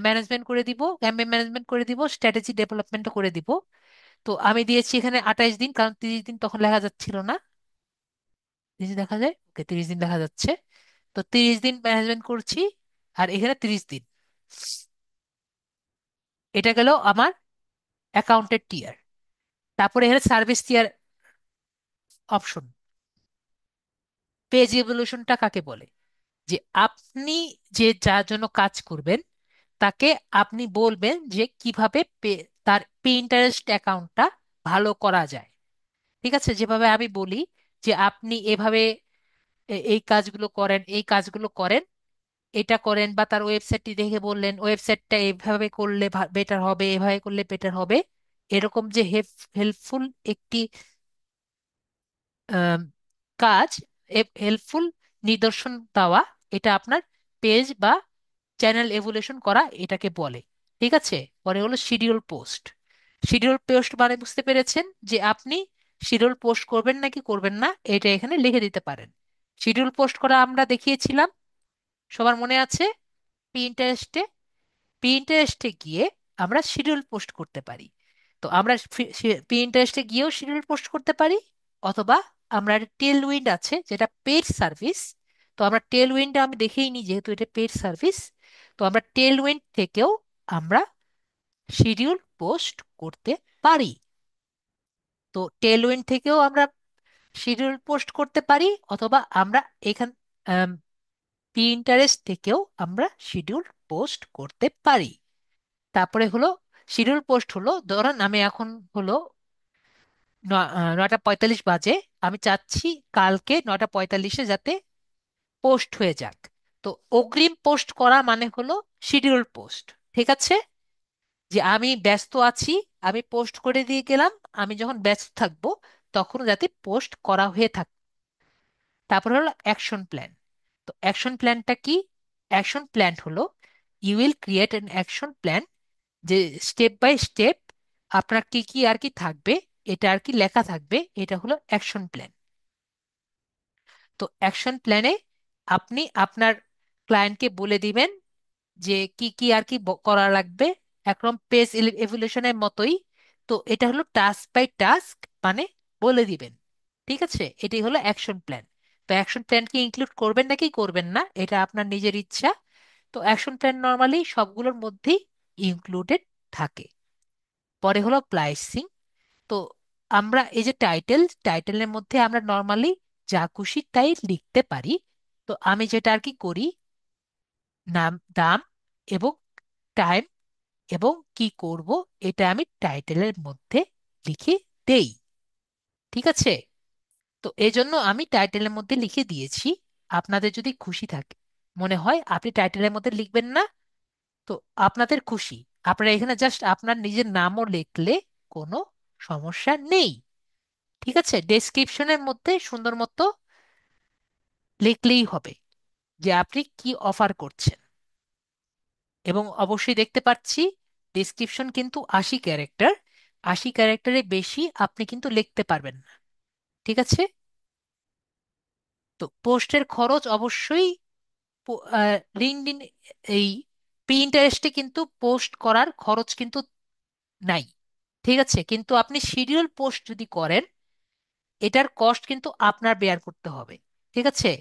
ম্যানেজমেন্ট করে দিব, ক্যাম্পেইন ম্যানেজমেন্ট করে দিব, স্ট্র্যাটেজি ডেভেলপমেন্টও করে দিব। তো আমি দিয়েছি এখানে 28 দিন, কারণ 30 দিন তখন লেখা যাচ্ছিল না। 30 দেখা যায়, ওকে 30 দিন দেখা যাচ্ছে। তো 30 দিন ম্যানেজমেন্ট করছি, আর এখানে 30 দিন। এটা গেল আমার অ্যাকাউন্টের টিয়ার। তারপরে এখানে সার্ভিস টিয়ার অপশন। পেজ এভলিউশনটা কাকে বলে? যে আপনি যে যার জন্য কাজ করবেন তাকে আপনি বলবেন যে কিভাবে তার পিন্টারেস্ট অ্যাকাউন্টটা ভালো করা যায়। ঠিক আছে? যেভাবে আমি বলি যে আপনি এভাবে এই কাজগুলো করেন, এই কাজগুলো করেন, এটা করেন, বা তার ওয়েবসাইটটি দেখে বললেন ওয়েবসাইটটা এভাবে করলে বেটার হবে, এভাবে করলে বেটার হবে। এরকম যে হেল্পফুল একটি আম, কাজ, হেল্পফুল নিদর্শন দেওয়া, এটা আপনার পেজ বা চ্যানেল এভুলেশন করা এটাকে বলে। ঠিক আছে? পরে হলো শিডিউল পোস্ট। শিডিউল পোস্ট মানে বুঝতে পেরেছেন যে আপনি শিডিউল পোস্ট করবেন নাকি করবেন না, এটা এখানে লিখে দিতে পারেন। শিডিউল পোস্ট করা আমরা দেখিয়েছিলাম, সবার মনে আছে? পিন্টারেস্টে। পিন্টারেস্টে গিয়ে আমরা শিডিউল পোস্ট করতে পারি। তো আমরা পিন্টারেস্টে গিয়েও শিডিউল পোস্ট করতে পারি, অথবা আমরা টেল উইন্ড আছে যেটা পেড সার্ভিস। তো আমরা টেল উইন্ডটা আমি দেখেই নি, যেহেতু এটা পেড সার্ভিস। তো আমরা টেল উইন্ড থেকেও আমরা শিডিউল পোস্ট করতে পারি। তো টেল উইন্ড থেকেও আমরা শিডিউল পোস্ট করতে পারি, অথবা আমরা এখান পিন্টারেস্ট থেকেও আমরা শিডিউল পোস্ট করতে পারি। তারপরে হলো শিডিউল পোস্ট হলো, ধরুন আমি এখন হলো 9টা 45 বাজে, আমি চাচ্ছি কালকে 9টা 45-এ যাতে পোস্ট হয়ে যাক। তো অগ্রিম পোস্ট করা মানে হলো শিডিউল পোস্ট। ঠিক আছে? যে আমি ব্যস্ত আছি, আমি পোস্ট করে দিয়ে গেলাম, আমি যখন ব্যস্ত থাকবো তখন যাতে পোস্ট করা হয়ে থাকে। তারপর হলো অ্যাকশন প্ল্যান। তো অ্যাকশন প্ল্যানটা কি? অ্যাকশন প্ল্যান হলো you will create an action plan, যে স্টেপ বাই স্টেপ আপনার কি কি আর কি থাকবে, এটা আর কি লেখা থাকবে, এটা হলো অ্যাকশন প্ল্যান। তো অ্যাকশন প্ল্যানে আপনি আপনার ক্লায়েন্টকে বলে দিবেন যে কি কি আর কি করা লাগবে, একদম পেজ এভলিউশনের মতোই। তো এটা হলো টাস্ক বাই টাস্ক, মানে বলে দিবেন। ঠিক আছে? এটাই হলো অ্যাকশন প্ল্যান। তো অ্যাকশন প্ল্যান কি ইনক্লুড করবেন নাকি করবেন না, এটা আপনার নিজের ইচ্ছা। তো অ্যাকশন প্ল্যান নর্মালি সবগুলোর মধ্যেই ইনক্লুডেড থাকে। পরে হলো প্রাইসিং। তো আমরা এই যে টাইটেলের মধ্যে আমরা নর্মালি যা খুশি তাই লিখতে পারি। তো আমি যেটা আর কি করি, নাম, দাম এবং টাইম এবং কি করব, এটা আমি টাইটেলের মধ্যে লিখে দেই। ঠিক আছে? তো এই জন্য আমি টাইটেলের মধ্যে লিখে দিয়েছি। আপনাদের যদি খুশি থাকে, মনে হয় আপনি টাইটেলের মধ্যে লিখবেন না, তো আপনাদের খুশি, আপনারা এখানে জাস্ট আপনার নিজের নামও লিখলে কোনো সমস্যা নেই। ঠিক আছে? ডেসক্রিপশনের মধ্যে সুন্দর মতো লিখলেই হবে যে আপনি কি অফার করছেন। এবং অবশ্যই দেখতে পাচ্ছি ডেসক্রিপশন কিন্তু 80 ক্যারেক্টার, 80 ক্যারেক্টারে বেশি আপনি কিন্তু লিখতে পারবেন না। ঠিক আছে? তো পোস্টের খরচ অবশ্যই লিঙ্কডইন, এই প্রিন্টারেস্টে কিন্তু পোস্ট করার খরচ কিন্তু নাই। ঠিক আছে? কিন্তু আপনি শিডিউল পোস্ট যদি করেন, এটার কস্ট কিন্তু আপনার বেয়ার করতে হবে। ঠিক আছে?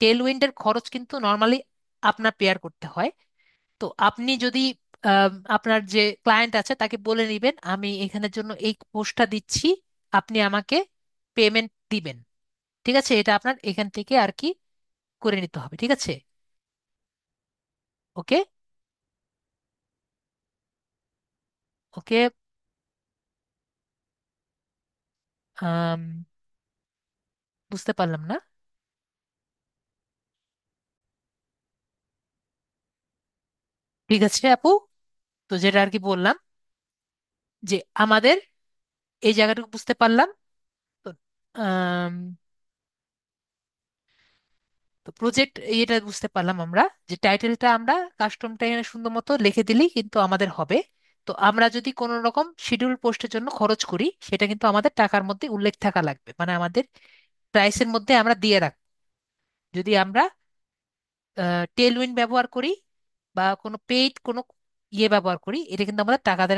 টেলউইন্ডের খরচ কিন্তু নর্মালি আপনার বেয়ার করতে হয়। তো আপনি যদি আপনার যে ক্লায়েন্ট আছে তাকে বলে নেবেন আমি এখানের জন্য এই পোস্টটা দিচ্ছি, আপনি আমাকে পেমেন্ট দিবেন। ঠিক আছে? এটা আপনার এখান থেকে আর কি করে নিতে হবে। ঠিক আছে? ওকে। ওকে। আম, বুঝতে পারলাম না। ঠিক আছে আপু, তো যেটা আর কি বললাম যে আমাদের এই জায়গাটুকু বুঝতে পারলাম। তো আম, তো প্রজেক্ট এটা বুঝতে পারলাম আমরা, যে টাইটেলটা আমরা কাস্টমটা এখানে সুন্দর মতো লিখে দিলেই কিন্তু আমাদের হবে। তো আমরা যদি কোনো রকম শিডিউল পোস্টের জন্য খরচ করি, সেটা কিন্তু আমাদের টাকার মধ্যে উল্লেখ থাকা লাগবে, মানে আমাদের প্রাইসের মধ্যে আমরা দিয়ে রাখবো। যদি আমরা টেলউইন ব্যবহার করি বা কোনো পেইড কোনো ব্যবহার করি, এটা কিন্তু আমাদের টাকাদের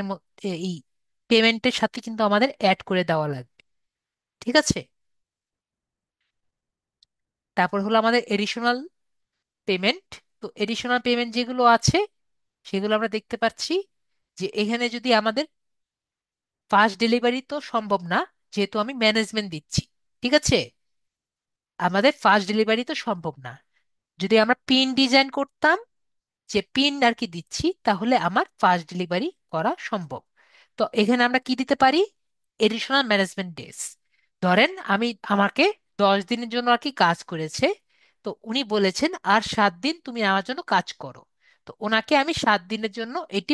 এই পেমেন্টের সাথে কিন্তু আমাদের অ্যাড করে দেওয়া লাগবে। ঠিক আছে। তারপর হলো আমাদের এডিশনাল পেমেন্ট। তো এডিশনাল পেমেন্ট যেগুলো আছে সেগুলো আমরা দেখতে পাচ্ছি, যে এখানে যদি আমাদের ফাস্ট ডেলিভারি তো সম্ভব না, যেহেতু আমি ম্যানেজমেন্ট দিচ্ছি। ঠিক আছে, আমাদের ফাস্ট ডেলিভারি তো সম্ভব না। যদি আমরা পিন ডিজাইন করতাম, যে পিন আর কি দিচ্ছি, তাহলে আমার ফাস্ট ডেলিভারি করা সম্ভব। তো এখানে আমরা কি দিতে পারি? Additional management days. ধরেন আমাকে 10 দিনের জন্য আর কি কাজ করেছে, তো উনি বলেছেন আর 7 দিন তুমি আমার জন্য কাজ করো। তো ওনাকে আমি 7 দিনের জন্য এটি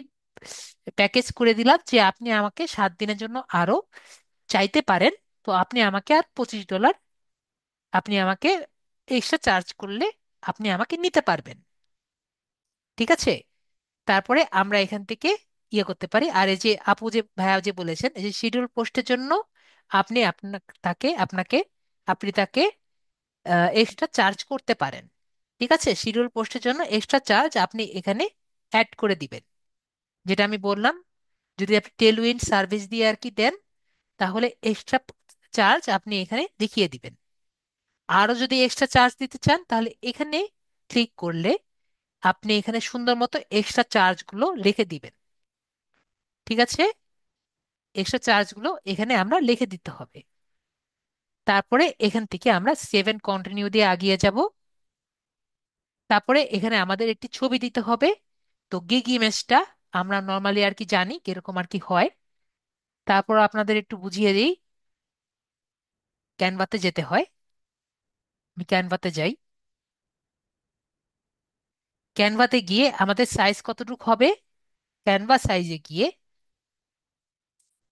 প্যাকেজ করে দিলাম, যে আপনি আমাকে 7 দিনের জন্য আরো চাইতে পারেন। তো আপনি আমাকে আর $25 আপনি আমাকে এক্সট্রা চার্জ করলে আপনি আমাকে নিতে পারবেন। ঠিক আছে। তারপরে আমরা এখান থেকে করতে পারি। আর এই যে আপু যে ভাইয়া যে বলেছেন, এই যে শিডিউল পোস্টের জন্য আপনি আপনাকে আপনি তাকে এক্সট্রা চার্জ করতে পারেন। ঠিক আছে, শিডিউল পোস্টের জন্য এক্সট্রা চার্জ আপনি এখানে অ্যাড করে দিবেন। যেটা আমি বললাম, যদি আপনি টেলউইন সার্ভিস দিয়ে আর কি দেন, তাহলে এক্সট্রা চার্জ আপনি এখানে দেখিয়ে দিবেন। আরো যদি এক্সট্রা চার্জ দিতে চান, তাহলে এখানে ক্লিক করলে আপনি এখানে সুন্দর মতো এক্সট্রা চার্জগুলো লিখে দিবেন। ঠিক আছে, এক্সট্রা চার্জগুলো এখানে আমরা লিখে দিতে হবে। তারপরে এখান থেকে আমরা সেভ এন্ড কন্টিনিউ দিয়ে আগিয়ে যাব। তারপরে এখানে আমাদের একটি ছবি দিতে হবে। তো গিগ ইমেজটা আমরা নর্মালি আর কি জানি কিরকম আর কি হয়। তারপর আপনাদের একটু বুঝিয়ে দিই। ক্যানভাতে যেতে হয়, আমি ক্যানভাতে যাই। ক্যানভাতে গিয়ে আমাদের সাইজ কতটুকু হবে, ক্যানভা সাইজে গিয়ে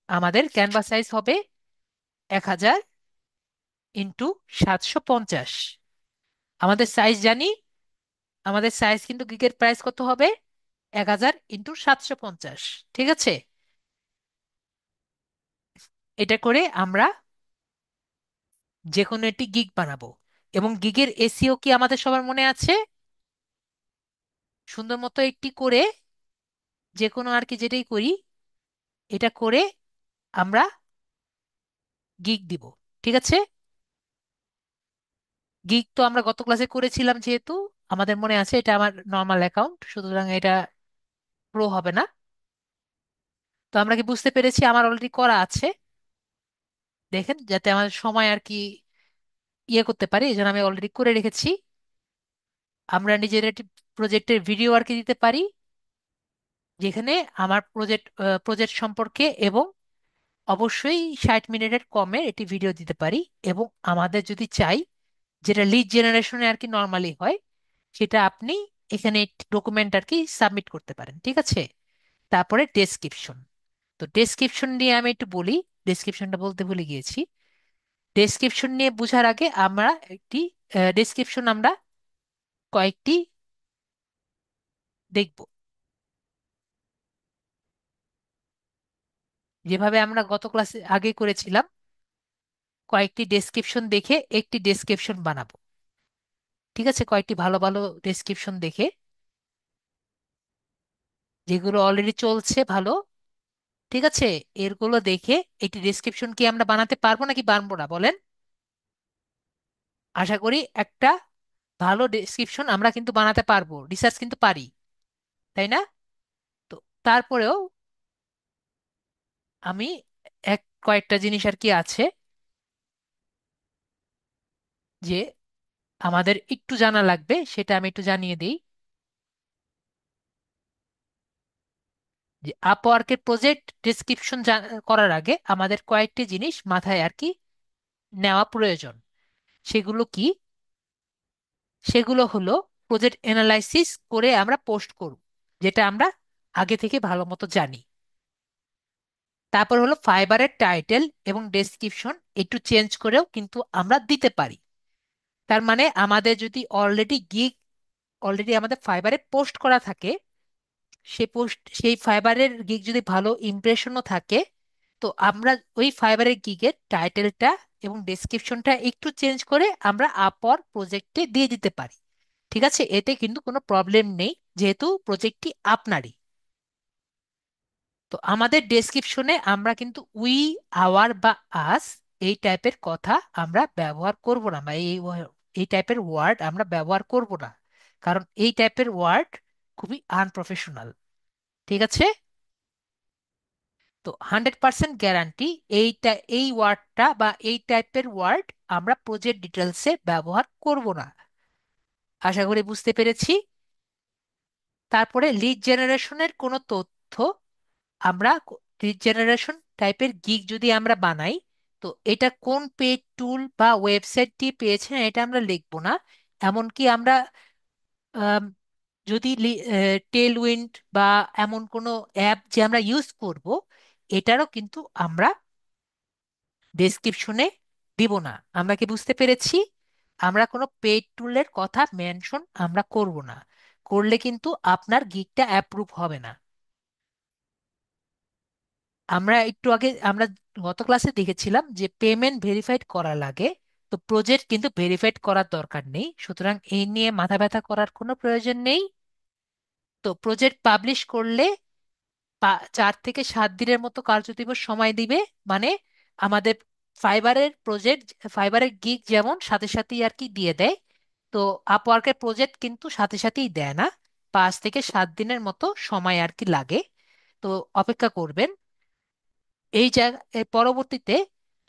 আমাদের ক্যানভা সাইজ হবে 1000 × 750। আমাদের সাইজ জানি, আমাদের সাইজ কিন্তু গিগের প্রাইস কত হবে, 1000 × 750। ঠিক আছে, এটা করে আমরা যে কোনো একটি গিগ বানাবো। এবং গিগের এসিও কি আমাদের সবার মনে আছে? সুন্দর মতো একটি করে, যে কোনো আর কি যেটাই করি, এটা করে আমরা গিগ দিব। ঠিক আছে, গিগ তো আমরা গত ক্লাসে করেছিলাম, যেহেতু আমাদের মনে আছে এটা আমার নর্মাল অ্যাকাউন্ট, সুতরাং এটা প্রো হবে না। তো আমরা কি বুঝতে পেরেছি? আমার অলরেডি করা আছে। দেখেন, যাতে আমার সময় আর কি করতে পারি, এই জন্য আমি অলরেডি করে রেখেছি। আমরা নিজের একটি প্রজেক্টের ভিডিও আর কি দিতে পারি, যেখানে আমার প্রজেক্ট সম্পর্কে, এবং অবশ্যই 60 মিনিটের কমে এটি ভিডিও দিতে পারি। এবং আমাদের যদি চাই, যেটা লিড জেনারেশনে আর কি নর্মালি হয়, সেটা আপনি এখানে ডকুমেন্ট আর কি সাবমিট করতে পারেন। ঠিক আছে। তারপরে ডেসক্রিপশন। তো ডেসক্রিপশন নিয়ে আমি একটু বলি, ডেসক্রিপশনটা বলতে ভুলে গিয়েছি। ডেসক্রিপশন নিয়ে বোঝার আগে আমরা একটি ডেসক্রিপশন আমরা কয়েকটি দেখব। যেভাবে আমরা গত ক্লাসে আগে করেছিলাম, কয়েকটি ডেসক্রিপশন দেখে একটি ডেসক্রিপশন বানাবো। ঠিক আছে, কয়েকটি ভালো ভালো ডেসক্রিপশন দেখে, যেগুলো অলরেডি চলছে ভালো। ঠিক আছে, এরগুলো দেখে একটি ডেসক্রিপশন কি আমরা বানাতে পারবো নাকি পারবো না বলেন? আশা করি একটা ভালো ডেসক্রিপশন আমরা কিন্তু বানাতে পারবো, রিসার্চ কিন্তু পারি, তাই না? তো তারপরেও আমি কয়েকটা জিনিস আর কি আছে, যে আমাদের একটু জানা লাগবে, সেটা আমি একটু জানিয়ে দিই। যে আপওয়ার্কের প্রজেক্ট ডেসক্রিপশন করার আগে আমাদের কয়েকটি জিনিস মাথায় আর কি নেওয়া প্রয়োজন। সেগুলো কি? সেগুলো হলো প্রজেক্ট অ্যানালাইসিস করে আমরা পোস্ট করব, যেটা আমরা আগে থেকে ভালো মতো জানি। তারপর হলো ফাইবারের টাইটেল এবং ডেসক্রিপশন একটু চেঞ্জ করেও কিন্তু আমরা দিতে পারি। তার মানে আমাদের যদি অলরেডি আমাদের ফাইবারে পোস্ট করা থাকে, সেই ফাইবারের গিগ যদি ভালো ইমপ্রেশনও থাকে, তো আমরা ওই ফাইবারের গিগের টাইটেলটা এবং ডেসক্রিপশনটা একটু চেঞ্জ করে আমরা আপওয়ার্ক প্রজেক্টে দিয়ে দিতে পারি। ঠিক আছে, এতে কিন্তু কোনো প্রবলেম নেই, যেহেতু প্রজেক্টটি আপনারই। তো আমাদের ডেসক্রিপশনে আমরা কিন্তু উই, আওয়ার বা আস এই টাইপের কথা আমরা ব্যবহার করব না, বা এই টাইপের ওয়ার্ড আমরা ব্যবহার করব না, কারণ এই টাইপের ওয়ার্ড খুবই আনপ্রফেশনাল। ঠিক আছে। তো 100% গ্যারান্টি, এই ওয়ার্ডটা বা এই টাইপের ওয়ার্ড আমরা প্রজেক্ট ডিটেলসে ব্যবহার করব না। আশা করি বুঝতে পেরেছি। তারপরে লিড জেনারেশনের কোনো তথ্য আমরা, লিড জেনারেশন টাইপের গিগ যদি আমরা বানাই, তো এটা কোন পেড টুল বা ওয়েবসাইটটি পেয়েছেন এটা আমরা লিখবো না। এমনকি আমরা আম, যদি টেলউইন্ড বা এমন কোনো অ্যাপ যে আমরা ইউজ করব, এটারও কিন্তু আমরা ডেসক্রিপশনে দিব না। আমরা কি বুঝতে পেরেছি? আমরা কোনো পেইড টুলের কথা মেনশন আমরা করব না, করলে কিন্তু আপনার গিগটা অ্যাপ্রুভ হবে না। আমরা গত ক্লাসে দেখেছিলাম যে পেমেন্ট ভেরিফাইড করা লাগে, তো প্রজেক্ট কিন্তু ভেরিফাইড করার দরকার নেই, সুতরাং এই নিয়ে মাথা ব্যথা করার কোনো প্রয়োজন নেই। তো প্রজেক্ট পাবলিশ করলে 4 থেকে 7 দিনের মতো কার্যদিবস সময় দিবে। মানে আমাদের ফাইবারের গিগ যেমন সাথে সাথেই আর কি দিয়ে দেয়, তো আপওয়ার্কের প্রজেক্ট কিন্তু সাথে সাথেই দেয় না, 5 থেকে 7 দিনের মতো সময় আর কি লাগে। তো অপেক্ষা করবেন। এর পরবর্তীতে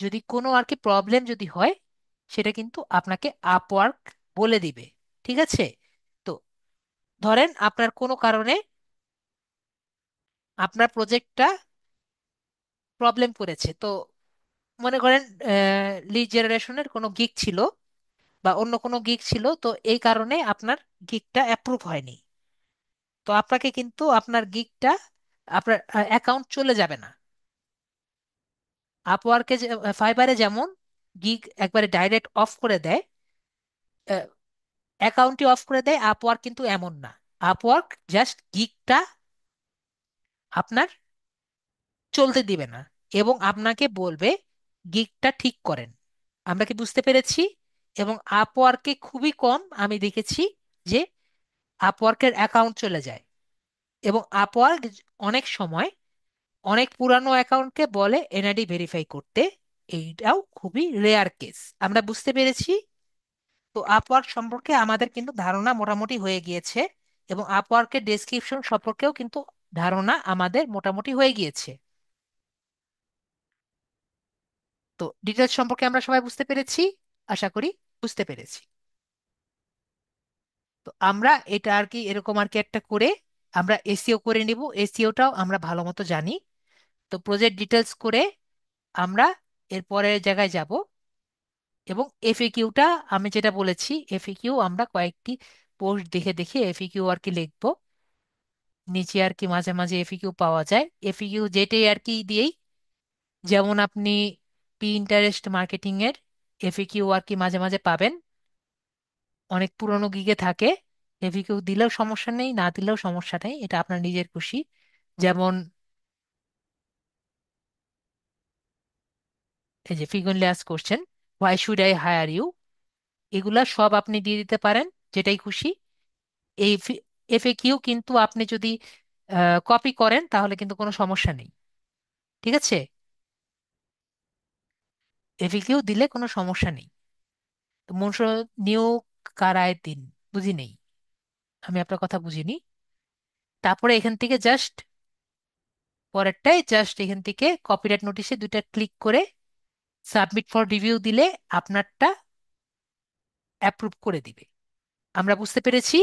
যদি কোনো আর কি প্রবলেম যদি হয়, সেটা কিন্তু আপনাকে আপওয়ার্ক বলে দিবে। ঠিক আছে। তো ধরেন আপনার কোনো কারণে আপনার প্রজেক্টটা প্রবলেম করেছে, তো মনে করেন লিড জেনারেশনের কোনো গিগ ছিল বা অন্য কোনো গিগ ছিল, তো এই কারণে আপনার গিগটা অ্যাপ্রুভ হয়নি। তো আপনাকে কিন্তু আপনার গিগটা, আপনার অ্যাকাউন্ট চলে যাবে না। আপওয়ার্কে ফাইবারে যেমন গিগ একবারে ডাইরেক্ট অফ করে দেয়, অ্যাকাউন্টই অফ করে দেয়, আপওয়ার্ক কিন্তু এমন না। আপওয়ার্ক জাস্ট গিগটা আপনার চলতে দিবে না এবং আপনাকে বলবে গিগটা ঠিক করেন। আমরা কি বুঝতে পেরেছি? এবং আপওয়ার্কে খুবই কম আমি দেখেছি যে আপওয়ার্কের অ্যাকাউন্ট চলে যায়। এবং আপওয়ার্ক অনেক সময় অনেক পুরানো অ্যাকাউন্টকে বলে এনআইডি ভেরিফাই করতে। এইটাও খুবই রেয়ার কেস। আমরা বুঝতে পেরেছি। তো আপওয়ার্ক সম্পর্কে আমাদের কিন্তু ধারণা মোটামুটি হয়ে গিয়েছে, এবং আপওয়ার্কের ডেসক্রিপশন সম্পর্কেও কিন্তু ধারণা আমাদের মোটামুটি হয়ে গিয়েছে। তো ডিটেলস সম্পর্কে আমরা সবাই বুঝতে পেরেছি, আশা করি বুঝতে পেরেছি। তো আমরা এটা আর কি এরকম আর কি একটা করে আমরা এসইও করে নিব, এসইওটাও আমরা ভালো মতো জানি। তো প্রজেক্ট ডিটেলস করে আমরা এর পরের জায়গায় যাব, এবং এফএকিউটা আমি যেটা বলেছি, এফএকিউ আমরা কয়েকটি পোস্ট দেখে দেখে এফএকিউ আর কি লিখবো। নিচে আর কি মাঝে মাঝে এফএকিউ পাওয়া যায়, এফএকিউ যেটাই আর কি দিয়েই, যেমন আপনি পিন্টারেস্ট মার্কেটিং এর এফএকিউ আর কি মাঝে মাঝে পাবেন, অনেক পুরনো গিগে থাকে। এফএকিউ দিলেও সমস্যা নেই, না দিলেও সমস্যা নেই, এটা আপনার নিজের খুশি। যেমন এই যে frequently asked question, why should I hire you, এগুলা সব আপনি দিয়ে দিতে পারেন, যেটাই খুশি। এই এফএকিউ কিন্তু আপনি যদি কপি করেন তাহলে কিন্তু কোনো সমস্যা নেই। ঠিক আছে, এফএকিউ দিলে কোনো সমস্যা নেই। তো মনসু নিয়োগ কারায় দিন, বুঝি নেই, আমি আপনার কথা বুঝিনি। তারপরে এখান থেকে জাস্ট পরেরটাই, জাস্ট এখান থেকে কপিরাইট নোটিশে দুইটা ক্লিক করে সাবমিট ফর রিভিউ দিলে আপনারটা অ্যাপ্রুভ করে দিবে। আমরা বুঝতে পেরেছি।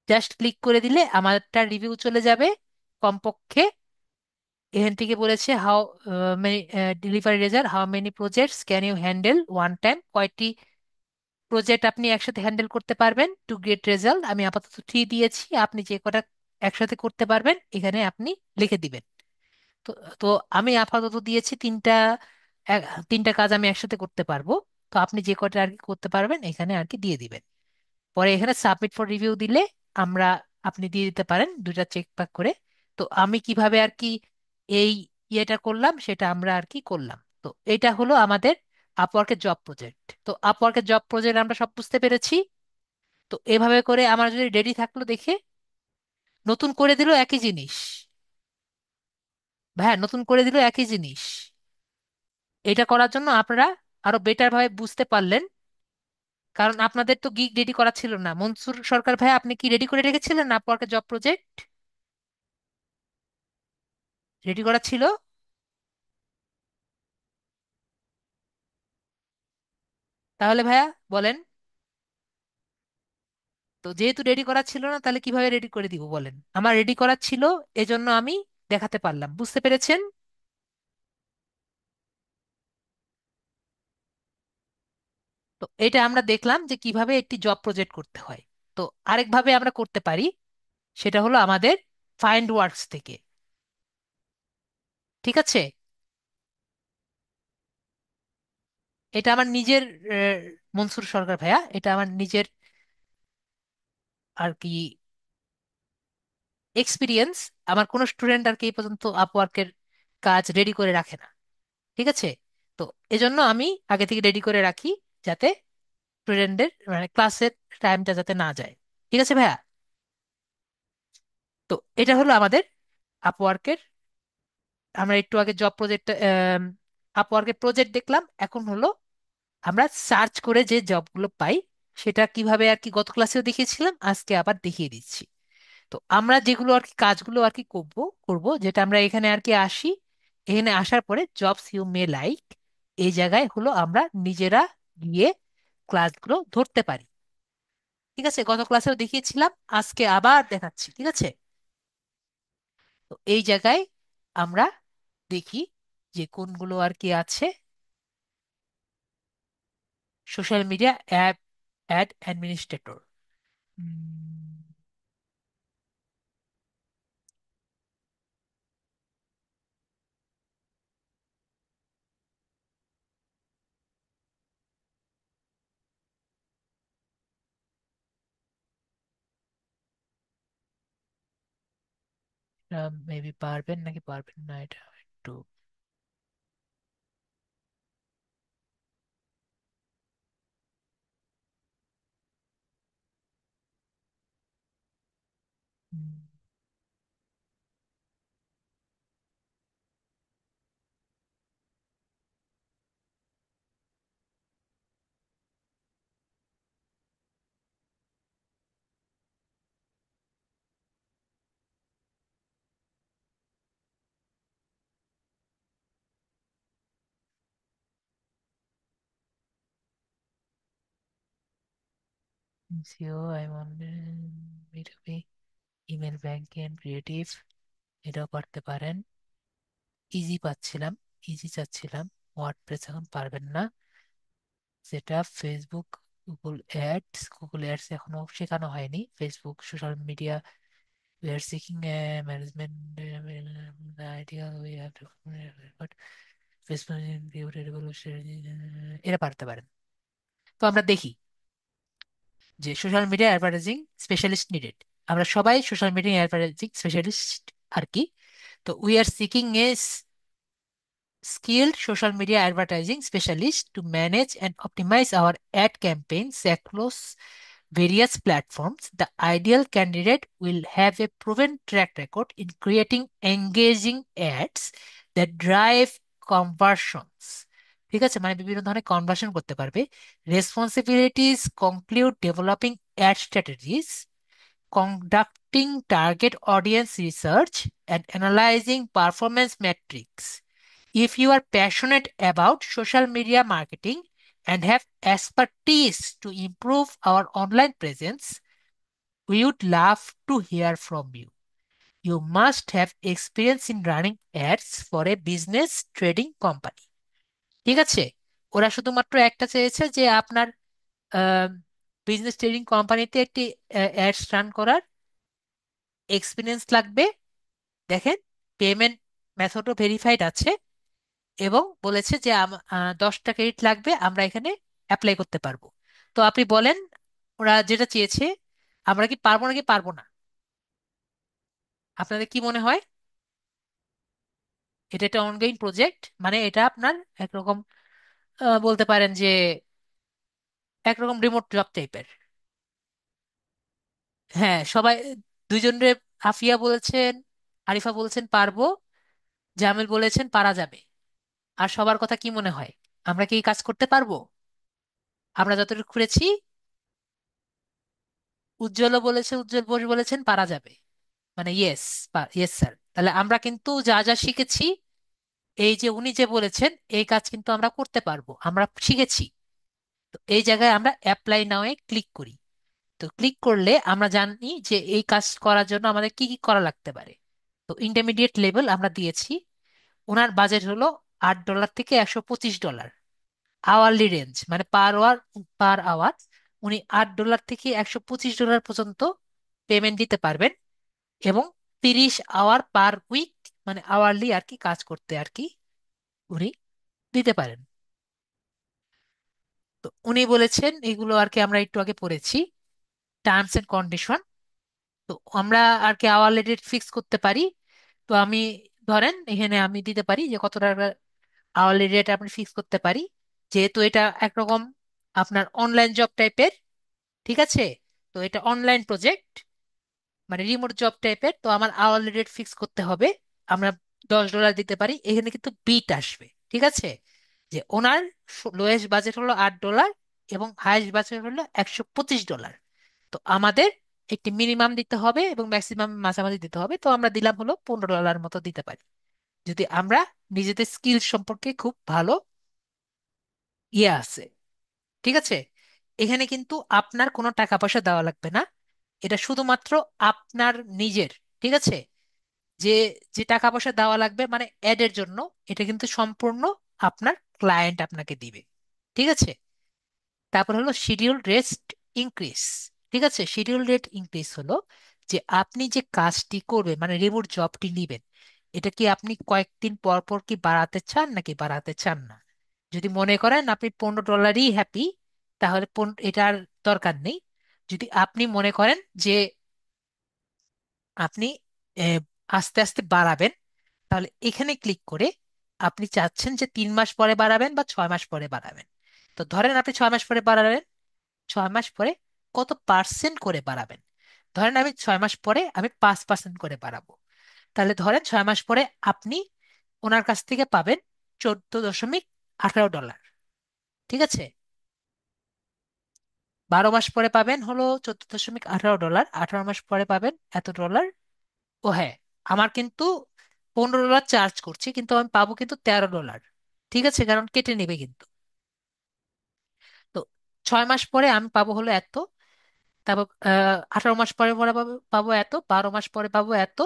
জাস্ট ক্লিক করে দিলে আমারটা রিভিউ চলে যাবে। কমপক্ষে এখান থেকে বলেছে how many delivery result, how many projects can you handle one time, কয়টি প্রজেক্ট আপনি একসাথে হ্যান্ডেল করতে পারবেন টু গেট রেজাল্ট। আমি আপাতত 3 দিয়েছি, আপনি যে কটা একসাথে করতে পারবেন এখানে আপনি লিখে দিবেন। তো তো আমি আপাতত দিয়েছি 3টা, 3টা কাজ আমি একসাথে করতে পারবো। তো আপনি যে কটা আর কি করতে পারবেন এখানে আর কি দিয়ে দিবেন। পরে এখানে সাবমিট ফর রিভিউ দিলে আমরা আপনি দিয়ে দিতে পারেন দুইটা চেক পাক করে। তো আমি কিভাবে আর কি এই ইয়েটা করলাম সেটা আমরা আর কি করলাম। তো এটা হলো আমাদের আপওয়ার্কের জব প্রজেক্ট। তো আপওয়ার্কের জব প্রজেক্ট আমরা সব বুঝতে পেরেছি। তো এভাবে করে আমার যদি রেডি থাকলো দেখে নতুন করে দিল একই জিনিস। হ্যাঁ, নতুন করে দিল একই জিনিস। এটা করার জন্য আপনারা আরো বেটার ভাবে বুঝতে পারলেন, কারণ আপনাদের তো গিগ রেডি করা ছিল না। মনসুর সরকার ভাই, আপনি কি রেডি করে রেখেছিলেন আপওয়ার্কের জব প্রজেক্ট? রেডি করা ছিল? তাহলে ভাইয়া বলেন। তো যেহেতু রেডি করা ছিল না, তাহলে কিভাবে রেডি করে দিব বলেন? আমার রেডি করা ছিল, এজন্য আমি দেখাতে পারলাম। বুঝতে পেরেছেন? তো এটা আমরা দেখলাম যে কিভাবে একটি জব প্রজেক্ট করতে হয়। তো আরেকভাবে আমরা করতে পারি, সেটা হলো আমাদের ফাইন্ড ওয়ার্কস থেকে। ঠিক আছে? এটা আমার নিজের আহ, মনসুর সরকার ভাইয়া, এটা আমার নিজের আর কি এক্সপিরিয়েন্স। আমার কোনো স্টুডেন্ট আর কি এই পর্যন্ত আপওয়ার্কের কাজ রেডি করে রাখে না। ঠিক আছে? তো এজন্য আমি আগে থেকে রেডি করে রাখি, যাতে স্টুডেন্টদের মানে ক্লাসের টাইমটা যাতে না যায়। ঠিক আছে ভাইয়া? তো এটা হলো আমাদের আপওয়ার্কের। আমরা একটু আগে জব প্রজেক্ট, আপওয়ার্কের প্রজেক্ট দেখলাম। এখন হলো আমরা সার্চ করে যে জবগুলো পাই সেটা কিভাবে আর কি গত ক্লাসেও দেখিয়েছিলাম, আজকে আবার দেখিয়ে দিচ্ছি। তো আমরা যেগুলো আর কি কাজগুলো আর কি করব করব যেটা আমরা এখানে আর কি আসি, এখানে আসার পরে জবস ইউ মে লাইক, এই জায়গায় হলো আমরা নিজেরা গিয়ে ক্লাসগুলো ধরতে পারি। ঠিক আছে? গত ক্লাসেও দেখিয়েছিলাম, আজকে আবার দেখাচ্ছি। ঠিক আছে? তো এই জায়গায় আমরা দেখি যে কোনগুলো আর কি আছে। Social media app ad administrator. Maybe পারবেন নাকি পারবেন না, এটা একটু। সিও I want be email banking creative, এটাও করতে পারেন। ইজি পাচ্ছিলাম, ইজি চাচ্ছিলাম। ওয়ার্ডপ্রেস এখন পারবেন না, যেটা ফেসবুক, গুগল অ্যাডস এখনো শেখানো হয়নি। Facebook social media we are seeking a management idea we have to but Facebook revolution এরা পারতে পারেন। তো আমরা দেখি যে social media advertising specialist needed. আমরা সবাই সোশ্যাল মিডিয়া অ্যাডভার্টাইজিং স্পেশালিস্ট আর কি। তো we are seeking A skilled social media advertising specialist to manage and optimize our ad campaigns across various platforms. The ideal candidate will have a proven track record in creating engaging ads that drive conversions. ঠিক আছে? মানে বিভিন্ন ধরনের conversion করতে পারবে। Responsibilities conclude developing ad strategies, conducting target audience research, and analyzing performance metrics. If you are passionate about social media marketing and have expertise to improve our online presence, we would love to hear from you. You must have experience in running ads for a business trading company. ঠিক আছে? ওরা শুধুমাত্র একটা চেয়েছে যে আপনার business trading কোম্পানিতে একটি অ্যাডস রান করার এক্সপিরিয়েন্স লাগবে। দেখেন, পেমেন্ট মেথডও ভেরিফাইড আছে, এবং বলেছে যে 10টা ক্রেডিট লাগবে। আমরা এখানে অ্যাপ্লাই করতে পারবো। তো আপনি বলেন, ওরা যেটা চেয়েছে আমরা কি পারবো নাকি পারবো না? আপনাদের কি মনে হয়? এটা একটা অনগোয়িং প্রজেক্ট, মানে এটা আপনার একরকম বলতে পারেন যে একরকম রিমোট জব টাইপের। হ্যাঁ, সবাই, দুইজনের, আফিয়া বলেছেন, আরিফা বলেছেন পারবো, জামিল বলেছেন পারা যাবে। আর সবার কথা কি মনে হয়, আমরা কি এই কাজ করতে পারবো? আমরা যতটুকু করেছি, উজ্জ্বলও বলেছে, উজ্জ্বল বোস বলেছেন পারা যাবে, মানে ইয়েস, ইয়েস স্যার। তাহলে আমরা কিন্তু যা যা শিখেছি, এই যে উনি যে বলেছেন এই কাজ কিন্তু আমরা করতে পারবো, আমরা শিখেছি। তো এই জায়গায় আমরা অ্যাপ্লাই নাও এ ক্লিক করি। তো ক্লিক করলে আমরা জানি যে এই কাজ করার জন্য আমাদের কি কি করা লাগতে পারে। তো ইন্টারমিডিয়েট লেভেল আমরা দিয়েছি। ওনার বাজেট হলো $8 থেকে $125। আওয়ারলি রেঞ্জ মানে পার আওয়ার উনি $8 থেকে $125 পর্যন্ত পেমেন্ট দিতে পারবেন। এবং 30 আওয়ার পার উইক, মানে আওয়ারলি আর কি কাজ করতে আর কি উনি দিতে পারেন। তো উনি বলেছেন এগুলো আর কি আমরা একটু আগে পড়েছি, টার্মস এন্ড কন্ডিশন। তো আমরা আর কি আওয়ারলি রেট ফিক্স করতে পারি। তো আমি, ধরেন এখানে আমি দিতে পারি যে কত টাকা আওয়ারলি রেট আপনি ফিক্স করতে পারি। যেহেতু এটা একরকম আপনার অনলাইন জব টাইপের, ঠিক আছে, তো এটা অনলাইন প্রজেক্ট, মানে রিমোট জব টাইপের, তো আমার আওয়ারলি রেট ফিক্স করতে হবে। আমরা $10 দিতে পারি। এখানে কিন্তু বিট আসবে, ঠিক আছে, যে ওনার লোয়েস্ট বাজেট হলো $8 এবং হাইয়েস্ট বাজেট হলো $125। তো আমাদের একটি মিনিমাম দিতে হবে এবং ম্যাক্সিমাম মাঝামাঝি দিতে হবে। তো আমরা দিলাম হলো $15 মতো দিতে পারি, যদি আমরা নিজেদের স্কিল সম্পর্কে খুব ভালো আছে। ঠিক আছে, এখানে কিন্তু আপনার কোনো টাকা পয়সা দেওয়া লাগবে না। এটা শুধুমাত্র আপনার নিজের, ঠিক আছে, যে যে টাকা পয়সা দেওয়া লাগবে মানে অ্যাডের জন্য, এটা কিন্তু সম্পূর্ণ আপনার ক্লায়েন্ট আপনাকে দিবে। ঠিক আছে, তারপর হলো শিডিউল রেস্ট ইনক্রিজ। ঠিক আছে, শিডিউল রেট ইনক্রিজ হলো যে আপনি যে কাজটি করবেন মানে রিমোট জবটি নিবেন, এটা কি আপনি কয়েকদিন পর পর কি বাড়াতে চান নাকি বাড়াতে চান না। যদি মনে করেন আপনি $15ই হ্যাপি, তাহলে এটার দরকার নেই। যদি আপনি মনে করেন যে আপনি আহ, আস্তে আস্তে বাড়াবেন, তাহলে এখানে ক্লিক করে আপনি চাচ্ছেন যে 3 মাস পরে বাড়াবেন বা 6 মাস পরে বাড়াবেন। তো ধরেন আপনি 6 মাস পরে বাড়াবেন, 6 মাস পরে কত পার্সেন্ট করে বাড়াবেন। ধরেন আমি 6 মাস পরে আমি 5% করে বাড়াবো। তাহলে ধরেন 6 মাস পরে আপনি ওনার কাছ থেকে পাবেন $14.18। ঠিক আছে, 12 মাস পরে পাবেন হলো $14.18, 18 মাস পরে পাবেন এত ডলার। ও হ্যাঁ, আমার কিন্তু $15 চার্জ করছি, কিন্তু আমি পাবো কিন্তু $13। ঠিক আছে, কারণ কেটে নেবে কিন্তু। তো 6 মাস পরে আমি পাবো হলো এত, তারপর 18 মাস পরে পরে পাবো পাবো এত, 12 মাস পরে পাবো এত,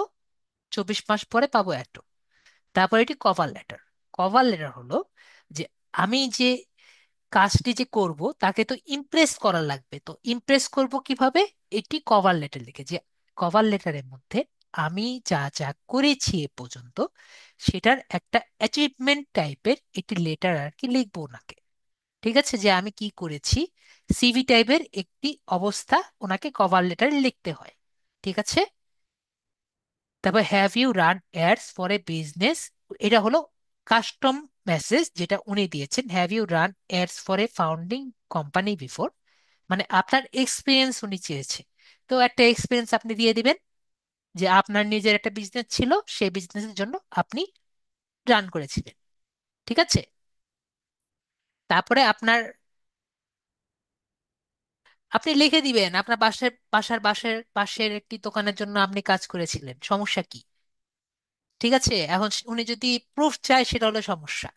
24 মাস পরে পাবো এত। তারপর এটি কভার লেটার। কভার লেটার হলো যে আমি যে কাজটি যে করব তাকে তো ইমপ্রেস করা লাগবে। তো ইমপ্রেস করব কিভাবে, এটি কভার লেটার লিখে, যে কভার লেটারের মধ্যে আমি যা যা করেছি এ পর্যন্ত সেটার একটা অ্যাচিভমেন্ট টাইপের একটি লেটার আর কি লিখবো ওনাকে। ঠিক আছে, যে আমি কি করেছি, সিভি টাইপের একটি অবস্থা ওনাকে কভার লেটার লিখতে হয়। ঠিক আছে, তারপর have you run ads for a business, এটা হলো কাস্টম মেসেজ যেটা উনি দিয়েছেন। Have you run ads for a founding company before, মানে আপনার এক্সপিরিয়েন্স উনি চেয়েছে। তো একটা এক্সপিরিয়েন্স আপনি দিয়ে দিবেন যে আপনার নিজের একটা বিজনেস ছিল, সেই বিজনেসের জন্য আপনি রান করেছিলেন। ঠিক আছে, তারপরে আপনি লিখে দিবেন আপনার বাসার পাশের একটি দোকানের জন্য আপনি কাজ করেছিলেন, সমস্যা কি। ঠিক আছে, এখন উনি যদি প্রুফ চায় সেটা হলো সমস্যা।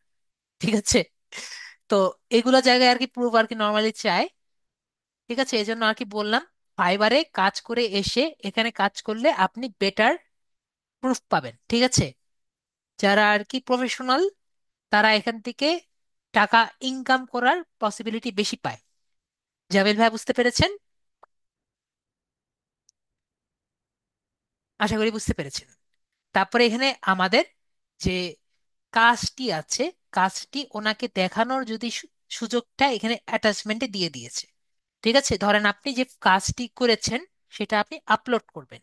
ঠিক আছে, তো এগুলো জায়গায় আর কি প্রুফ আর কি নর্মালি চায়। ঠিক আছে, এই জন্য আর কি বললাম, ফাইবারে কাজ করে এসে এখানে কাজ করলে আপনি বেটার প্রুফ পাবেন। ঠিক আছে, যারা আর কি প্রফেশনাল তারা এখান থেকে টাকা ইনকাম করার পসিবিলিটি বেশি পায়। জামিল ভাই বুঝতে পেরেছেন? আশা করি বুঝতে পেরেছেন। তারপরে এখানে আমাদের যে কাজটি আছে, কাজটি ওনাকে দেখানোর যদি সুযোগটা এখানে অ্যাটাচমেন্টে দিয়ে দিয়েছে। ঠিক আছে, ধরেন আপনি যে কাজটি করেছেন সেটা আপনি আপলোড করবেন।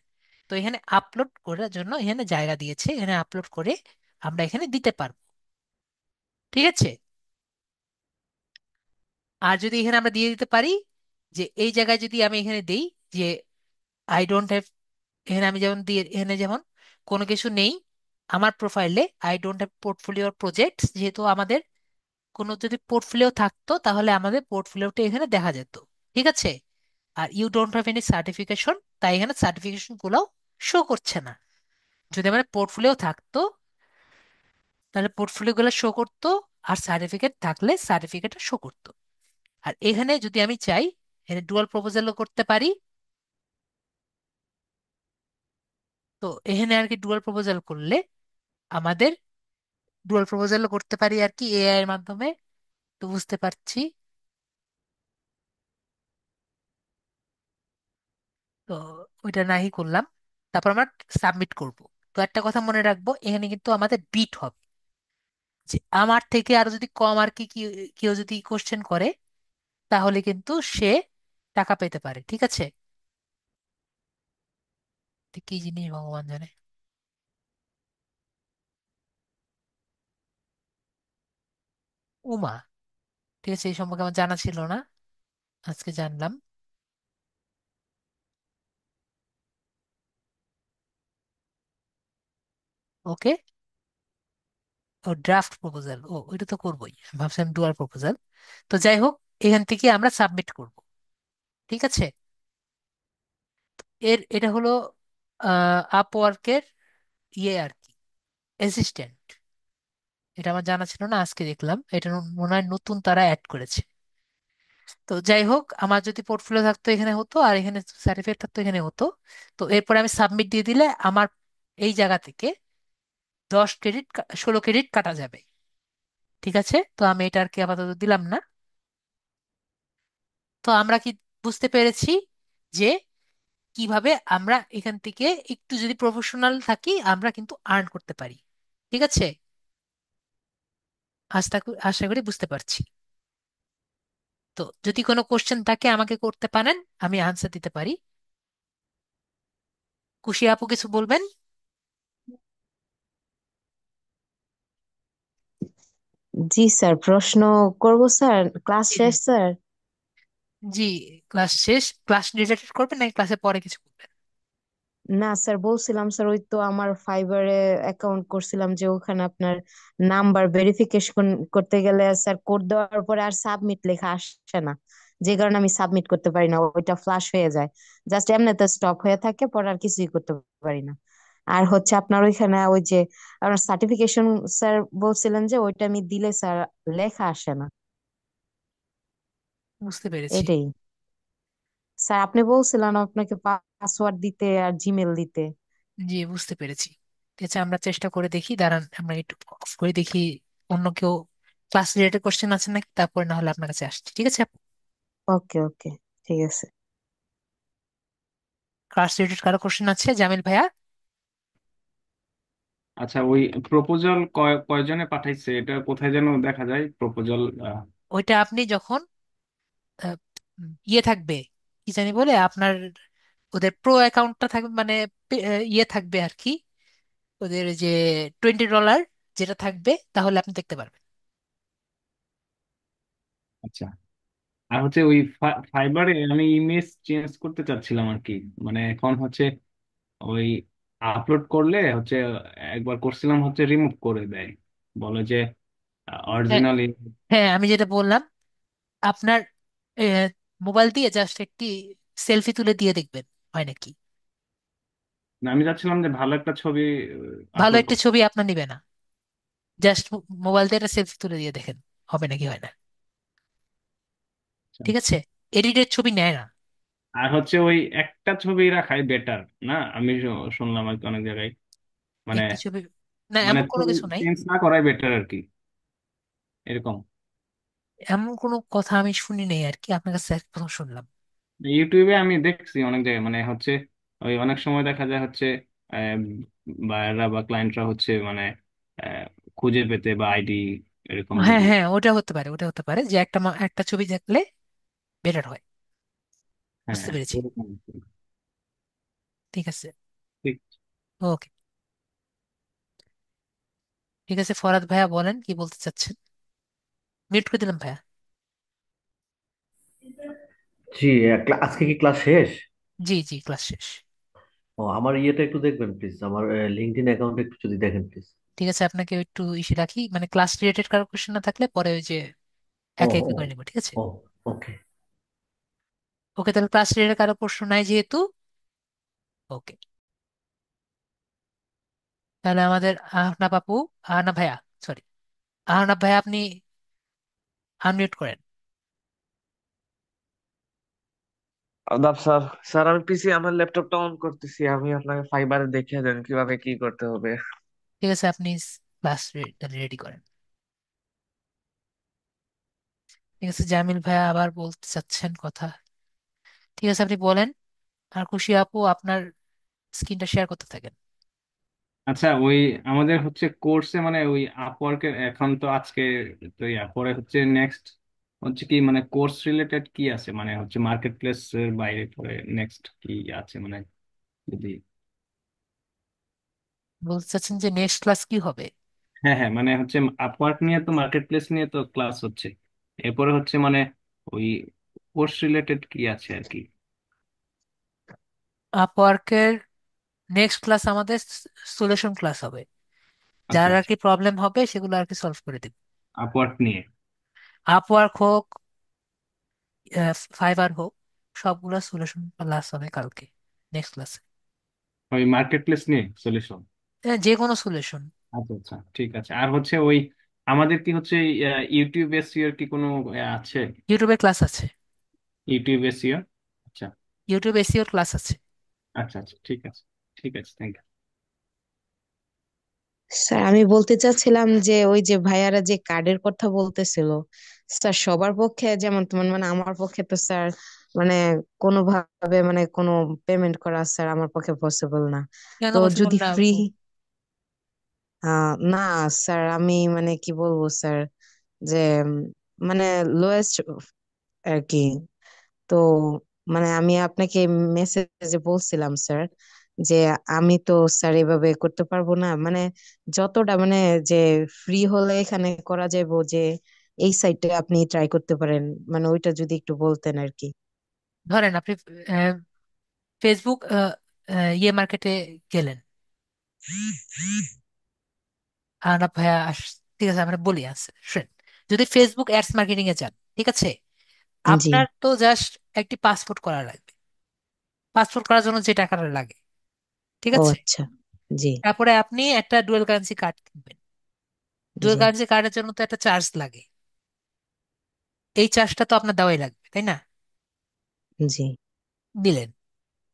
তো এখানে আপলোড করার জন্য এখানে জায়গা দিয়েছে, এখানে আপলোড করে আমরা এখানে দিতে পারবো। ঠিক আছে। আর যদি এখানে আমরা দিয়ে দিতে পারি যে এই জায়গায় যদি আমি এখানে দেই যে আই ডোন্ট হ্যাভ, এখানে আমি যেমন দিয়ে এখানে যেমন কোনো কিছু নেই আমার প্রোফাইলে, I don't have portfolio project, যেহেতু আমাদের কোনো যদি পোর্টফোলিও থাকতো তাহলে আমাদের পোর্টফোলিওটা এখানে দেখা যেত। ঠিক আছে। Are you don't have any certification, তাই এখানে সার্টিফিকেশন গুলো শো করছে না। যদি আমার পোর্টফোলিও থাকতো তাহলে পোর্টফোলিও গুলো শো করতো, আর সার্টিফিকেট থাকলে সার্টিফিকেটটা শো করতো। আর এখানে যদি আমি চাই এখানে ডুয়াল প্রপোজালও করতে পারি। তো এখানে আর কি ডুয়াল প্রপোজাল করলে আমাদের ডুয়াল প্রপোজালও করতে পারি আর কি এআই এর মাধ্যমে। তো বুঝতে পারছি। তো ওইটা নাই করলাম, তারপর আমরা সাবমিট করব। তো একটা কথা মনে রাখবো, এখানে কিন্তু আমাদের বিট হবে, যে আমার থেকে আরো যদি কম আর কি কেউ যদি কোশ্চেন করে তাহলে কিন্তু সে টাকা পেতে পারে। ঠিক আছে। তো কি জিনিস ভগবান জানে। উমা, ঠিক আছে, এই সম্পর্কে আমার জানা ছিল না, আজকে জানলাম। ওকে। ও ড্রাফট প্রপোজাল, ও ওইটা তো করবোই, আমি ভাবছিলাম ডুয়াল প্রপোজাল। তো যাই হোক, এখান থেকে আমরা সাবমিট করব। ঠিক আছে। এটা হলো আপওয়ার্কের ইয়ে আর কি, অ্যাসিস্ট্যান্ট। এটা আমার জানা ছিল না, আজকে দেখলাম এটা মনে হয় নতুন তারা অ্যাড করেছে। তো যাই হোক, আমার যদি পোর্টফোলিও থাকতো এখানে হতো, আর এখানে সার্টিফিকেট থাকতো এখানে হতো। তো এরপরে আমি সাবমিট দিয়ে দিলে আমার এই জায়গা থেকে 10 ক্রেডিট, 16 ক্রেডিট কাটা যাবে। ঠিক আছে, তো আমি এটা আর কি আপাতত দিলাম না। তো আমরা কি বুঝতে পেরেছি যে কিভাবে আমরা এখান থেকে একটু যদি প্রফেশনাল থাকি আমরা কিন্তু আর্ন করতে পারি। ঠিক আছে। আশা করি বুঝতে পারছি। তো যদি কোনো কোশ্চেন থাকে আমাকে করতে পারেন, আমি আনসার দিতে পারি। খুশি আপু কিছু বলবেন? জি স্যার, প্রশ্ন করব স্যার। ক্লাস জি জি। শেষ স্যার? জি, ক্লাস শেষ। ক্লাস রিলেটেড করবেন নাকি ক্লাসে পরে কিছু করবেন? না স্যার, বলছিলাম স্যার, ওই তো আমার ফাইবারে অ্যাকাউন্ট করছিলাম, যে ওখানে আপনার নাম্বার ভেরিফিকেশন করতে গেলে স্যার কোড দেওয়ার পরে আর সাবমিট লেখা আসে না, যে কারণে আমি সাবমিট করতে পারি না, ওইটা ফ্লাশ হয়ে যায়। জাস্ট এমনিতে স্টপ হয়ে থাকে, পরে আর কিছুই করতে পারি না। আর হচ্ছে আপনার ওইখানে ওই যে আপনার সার্টিফিকেশন স্যার বলছিলেন যে ওইটা আমি দিলে স্যার লেখা আসে না। বুঝতে পেরেছি। এটাই স্যার, আপনি বলছিলেন আপনাকে পাসওয়ার্ড দিতে আর জিমেল দিতে। জি, বুঝতে পেরেছি। ঠিক আছে, আমরা চেষ্টা করে দেখি, দাঁড়ান আমরা একটু অফ করে দেখি অন্য কেউ ক্লাস রিলেটেড কোশ্চেন আছে নাকি, তারপরে না হলে আপনার কাছে আসছি। ঠিক আছে আপু? ওকে ওকে, ঠিক আছে। ক্লাস রিলেটেড কারো কোশ্চেন আছে, জামিল ভাইয়া? আচ্ছা, ওই প্রপোজাল কয়জনে পাঠাইছে এটা কোথায় যেন দেখা যায় প্রপোজাল? ওইটা আপনি যখন আহ, ইয়ে থাকবে, কি জানি বলে আপনার, ওদের প্রো অ্যাকাউন্টটা থাকবে মানে ইয়ে থাকবে আর কি, ওদের যে $20 যেটা থাকবে তাহলে আপনি দেখতে পারবেন। আচ্ছা। আর হচ্ছে ওই ফাইবারে আমি ইমেজ চেঞ্জ করতে চাচ্ছিলাম আর কি। মানে এখন হচ্ছে ওই আপলোড করলে হচ্ছে একবার করছিলাম, হচ্ছে রিমুভ করে দেয়, বলে যে হ্যাঁ অরিজিনালি। হ্যাঁ, আমি যেটা বললাম, আপনার মোবাইল দিয়ে জাস্ট একটি সেলফি তুলে দিয়ে দেখবেন হয় নাকি। আমি চাচ্ছিলাম যে ভালো একটা ছবি ভালো আপলোড একটা করতে। ছবি আপনার নিবে না, জাস্ট মোবাইল দিয়ে একটা সেলফি তুলে দিয়ে দেখেন হবে নাকি হয় না। ঠিক আছে। এডিটের ছবি নেয় না। আর হচ্ছে ওই একটা ছবি রাখাই বেটার না? আমি শুনলাম আর কি অনেক জায়গায়, মানে একটি ছবি, না মানে এমন কোনো ছবি কিছু নাই। চেঞ্জ না করাই বেটার আর কি, এরকম। এমন কোনো কথা আমি শুনি নেই আর কি, আপনার কাছে প্রথম শুনলাম। ইউটিউবে আমি দেখছি অনেক জায়গায়, মানে হচ্ছে ওই অনেক সময় দেখা যায় হচ্ছে বায়াররা বা ক্লায়েন্টরা হচ্ছে মানে আহ, খুঁজে পেতে বা আইডি এরকম হ্যাঁ যদি। হ্যাঁ, ওটা হতে পারে, ওটা হতে পারে যে একটা ছবি থাকলে বেটার হয়। হ্যাঁ, বুঝতে পেরেছি। এরকম। ঠিক আছে। ঠিক। ওকে। ঠিক আছে, ফরাদ ভাইয়া বলেন কি বলতে চাচ্ছেন। মিউট করে দিলাম ভাইয়া। জি, আজকে কি ক্লাস শেষ? জি জি, ক্লাস শেষ। ও, আমার ইয়েটা একটু দেখবেন প্লিজ, আমার লিঙ্কডইন অ্যাকাউন্টে একটু যদি দেখেন প্লিজ। ঠিক আছে, আপনাকে একটু ইসে রাখি, মানে ক্লাস রিলেটেড কারো কোশ্চেন না থাকলে পরে ওই যে ও একে একে ও করে নেবো, ঠিক আছে। ও ওকে। ওকে, তাহলে ক্লাস রিলেটেড কারো প্রশ্ন নাই যেহেতু। ওকে, তাহলে আমাদের আহনাব আপু, আহনাব ভাইয়া, সরি, আহনাব ভাইয়া আপনি আনমিউট করেন। আদাব স্যার। স্যার আমি পিসি আমার ল্যাপটপটা অন করতেছি, আমি আপনাকে ফাইবারে দেখিয়ে দেন কিভাবে কি করতে হবে। ঠিক আছে, আপনি ক্লাস রেডি করেন। ঠিক আছে, জামিল ভাইয়া আবার বলতে চাচ্ছেন কথা। ঠিক আছে, আপনি বলেন। আর খুশি আপু আপনার স্ক্রিনটা শেয়ার করতে থাকেন। আচ্ছা, ওই আমাদের হচ্ছে কোর্সে মানে ওই আপওয়ার্কের এখন তো আজকে, তো পরে হচ্ছে নেক্সট হচ্ছে কি মানে কোর্স রিলেটেড কি আছে, মানে হচ্ছে মার্কেট প্লেস এর বাইরে পরে নেক্সট কি আছে মানে যদি। বলতে চাচ্ছেন যে নেক্সট ক্লাস কি হবে। হ্যাঁ হ্যাঁ, মানে হচ্ছে আপওয়ার্ক নিয়ে তো মার্কেট প্লেস নিয়ে তো ক্লাস হচ্ছে, এরপরে হচ্ছে মানে ওই কোর্স রিলেটেড কি আছে আর কি। আপওয়ার্কের নেক্সট ক্লাস আমাদের সলিউশন ক্লাস হবে। আচ্ছা যার আর আচ্ছা, কি প্রবলেম হবে সেগুলো আর কি সলভ করে দেবে। আপওয়ার্ক নিয়ে। আপওয়ার্ক হোক, ফাইবার হোক, সবগুলো সলিউশন ক্লাস হবে কালকে, নেক্সট ক্লাসে। ওই মার্কেট প্লেস নিয়ে সলিউশন। যে কোনো সলিউশন। আচ্ছা আচ্ছা, ঠিক আছে। আর হচ্ছে ওই আমাদের কি হচ্ছে ইউটিউব এসইও কি কোনো আছে? ইউটিউবে ক্লাস আছে। YouTube SEO. আচ্ছা ইউটিউব এসিওর ক্লাস আছে। আচ্ছা আচ্ছা, ঠিক আছে। ঠিক আছে, থ্যাংক ইউ। স্যার আমি বলতে চাচ্ছিলাম যে ওই যে ভাইয়ারা যে কার্ডের কথা বলতেছিল, স্যার সবার পক্ষে যেমন তেমন মানে আমার পক্ষে তো স্যার মানে কোনোভাবে মানে কোনো পেমেন্ট করা স্যার আমার পক্ষে পসিবল না। কেন তো পসিবল যদি না ফ্রি আপু? না স্যার আমি মানে কি বলবো স্যার যে মানে লোয়েস্ট আর কি। তো মানে আমি আপনাকে মেসেজে বলছিলাম স্যার যে আমি তো স্যার এভাবে করতে পারবো না, মানে যতটা মানে যে ফ্রি হলে এখানে করা যাবে যে এই সাইটে আপনি ট্রাই করতে পারেন, মানে ওইটা যদি একটু বলতেন আর কি। ধরেন আপনি ফেসবুক ইয়ে মার্কেটে গেলেন। আর না ভাইয়া ঠিক আছে, আমরা বলি আছে শুনেন। যদি ফেসবুক অ্যাডস মার্কেটিং এ যান, ঠিক আছে, জি। আপনার তো জাস্ট একটি পাসপোর্ট করা লাগবে। পাসপোর্ট করার জন্য যে টাকাটা লাগে, ঠিক ও আছে। আচ্ছা। জি। তারপরে আপনি একটা ডুয়াল কারেন্সি কার্ড কিনবেন। ডুয়াল জি। কারেন্সি কার্ডের জন্য তো একটা চার্জ লাগে। এই চার্জটা তো আপনার দেওয়াই লাগবে, তাই না? জি। দিলেন।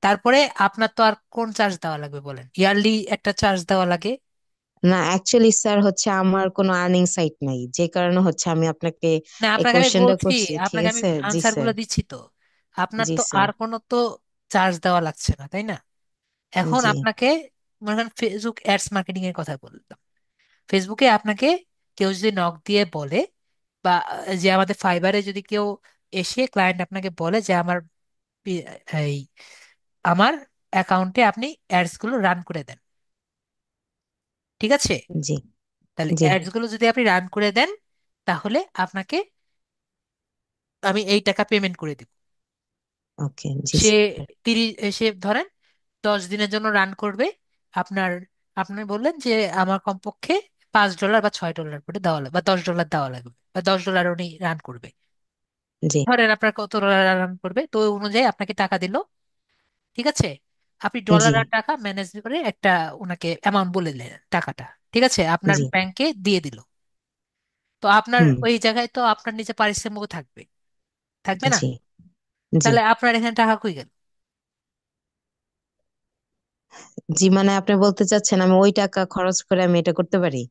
তারপরে আপনার তো আর কোন চার্জ দেওয়া লাগবে বলেন, ইয়ারলি একটা চার্জ দেওয়া লাগে। না অ্যাকচুয়ালি স্যার হচ্ছে আমার কোনো আর্নিং সাইট নাই, যে কারণে হচ্ছে আমি আপনাকে না, এই আপনাকে আমি কোশ্চেনটা বলছি, করছি, ঠিক আপনাকে আমি আছে। জি আনসার স্যার। গুলো দিচ্ছি তো। আপনার জি তো স্যার। আর কোনো তো চার্জ দেওয়া লাগছে না, তাই না? এখন জি। আপনাকে, মনে করেন ফেসবুক অ্যাডস মার্কেটিং এর কথা বললাম। ফেসবুকে আপনাকে কেউ যদি নক দিয়ে বলে, বা যে আমাদের ফাইবারে যদি কেউ এসে ক্লায়েন্ট আপনাকে বলে যে পি- এই আমার অ্যাকাউন্টে আপনি অ্যাডস গুলো রান করে দেন, ঠিক আছে। জি। তাহলে জি। অ্যাডস গুলো যদি আপনি রান করে দেন, তাহলে আপনাকে আমি এই টাকা পেমেন্ট করে দিব। ওকে। জি সে স্যার। 30, সে ধরেন 10 দিনের জন্য রান করবে। আপনার, আপনি বললেন যে আমার কমপক্ষে $5 বা $6 করে দেওয়া লাগবে, বা $10 দেওয়া লাগবে, বা $10 উনি রান করবে। জি। ধরেন আপনার কত ডলার রান করবে, তো ওই অনুযায়ী আপনাকে টাকা দিল, ঠিক আছে। আপনি জি। ডলার আর টাকা ম্যানেজ করে একটা ওনাকে অ্যামাউন্ট বলে দিলেন টাকাটা, ঠিক আছে, আপনার জি। ব্যাংকে দিয়ে দিল। তো আপনার হুম। ওই জায়গায় তো আপনার নিচে পারিশ্রমিকও থাকবে, থাকবে না? জি। জি। তাহলে আপনার এখানে টাকা কই গেল? জি মানে আপনি বলতে চাচ্ছেন আমি ওই টাকা খরচ করে আমি এটা করতে পারি?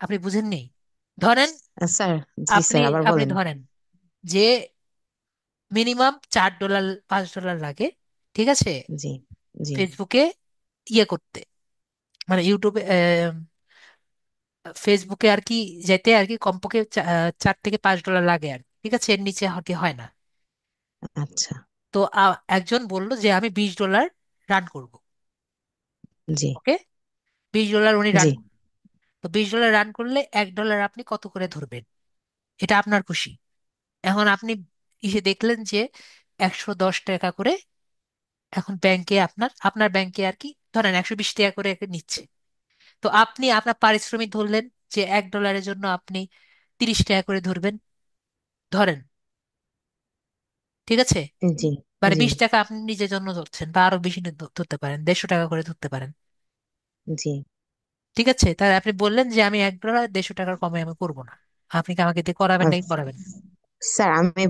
আপনি বুঝেননি? ধরেন স্যার। জি আপনি স্যার আবার আপনি বলেন। ধরেন যে মিনিমাম $4 $5 লাগে, ঠিক আছে, জি। জি। ফেসবুকে ইয়ে করতে, মানে ইউটিউবে ফেসবুকে আর কি যেতে আর কি কমপক্ষে $4 থেকে $5 লাগে আর কি। ঠিক আছে, এর নিচে আর কি হয় না। আচ্ছা। তো একজন বললো যে আমি $20 রান করব। জি। ওকে, $20 উনি জি। রান। তো $20 রান করলে $1 আপনি কত করে ধরবেন, এটা আপনার খুশি। এখন আপনি এসে দেখলেন যে 110 টাকা করে এখন ব্যাংকে আপনার আপনার ব্যাংকে আর কি ধরেন 120 টাকা করে নিচ্ছে। তো আপনি আপনার পারিশ্রমিক ধরলেন যে $1 জন্য আপনি 30 টাকা করে ধরবেন, ধরেন। ঠিক আছে, জি। মানে জি। 20 টাকা আপনি নিজের জন্য ধরছেন, বা আরো বেশি ধরতে পারেন, 150 টাকা করে ধরতে পারেন। জি। ঠিক আছে, তাহলে আপনি বললেন যে আমি $1 150 টাকার কমে আমি করবো না। আপনি কি আমাকে দিয়ে করাবেন নাকি করাবেন না? স্যার আমি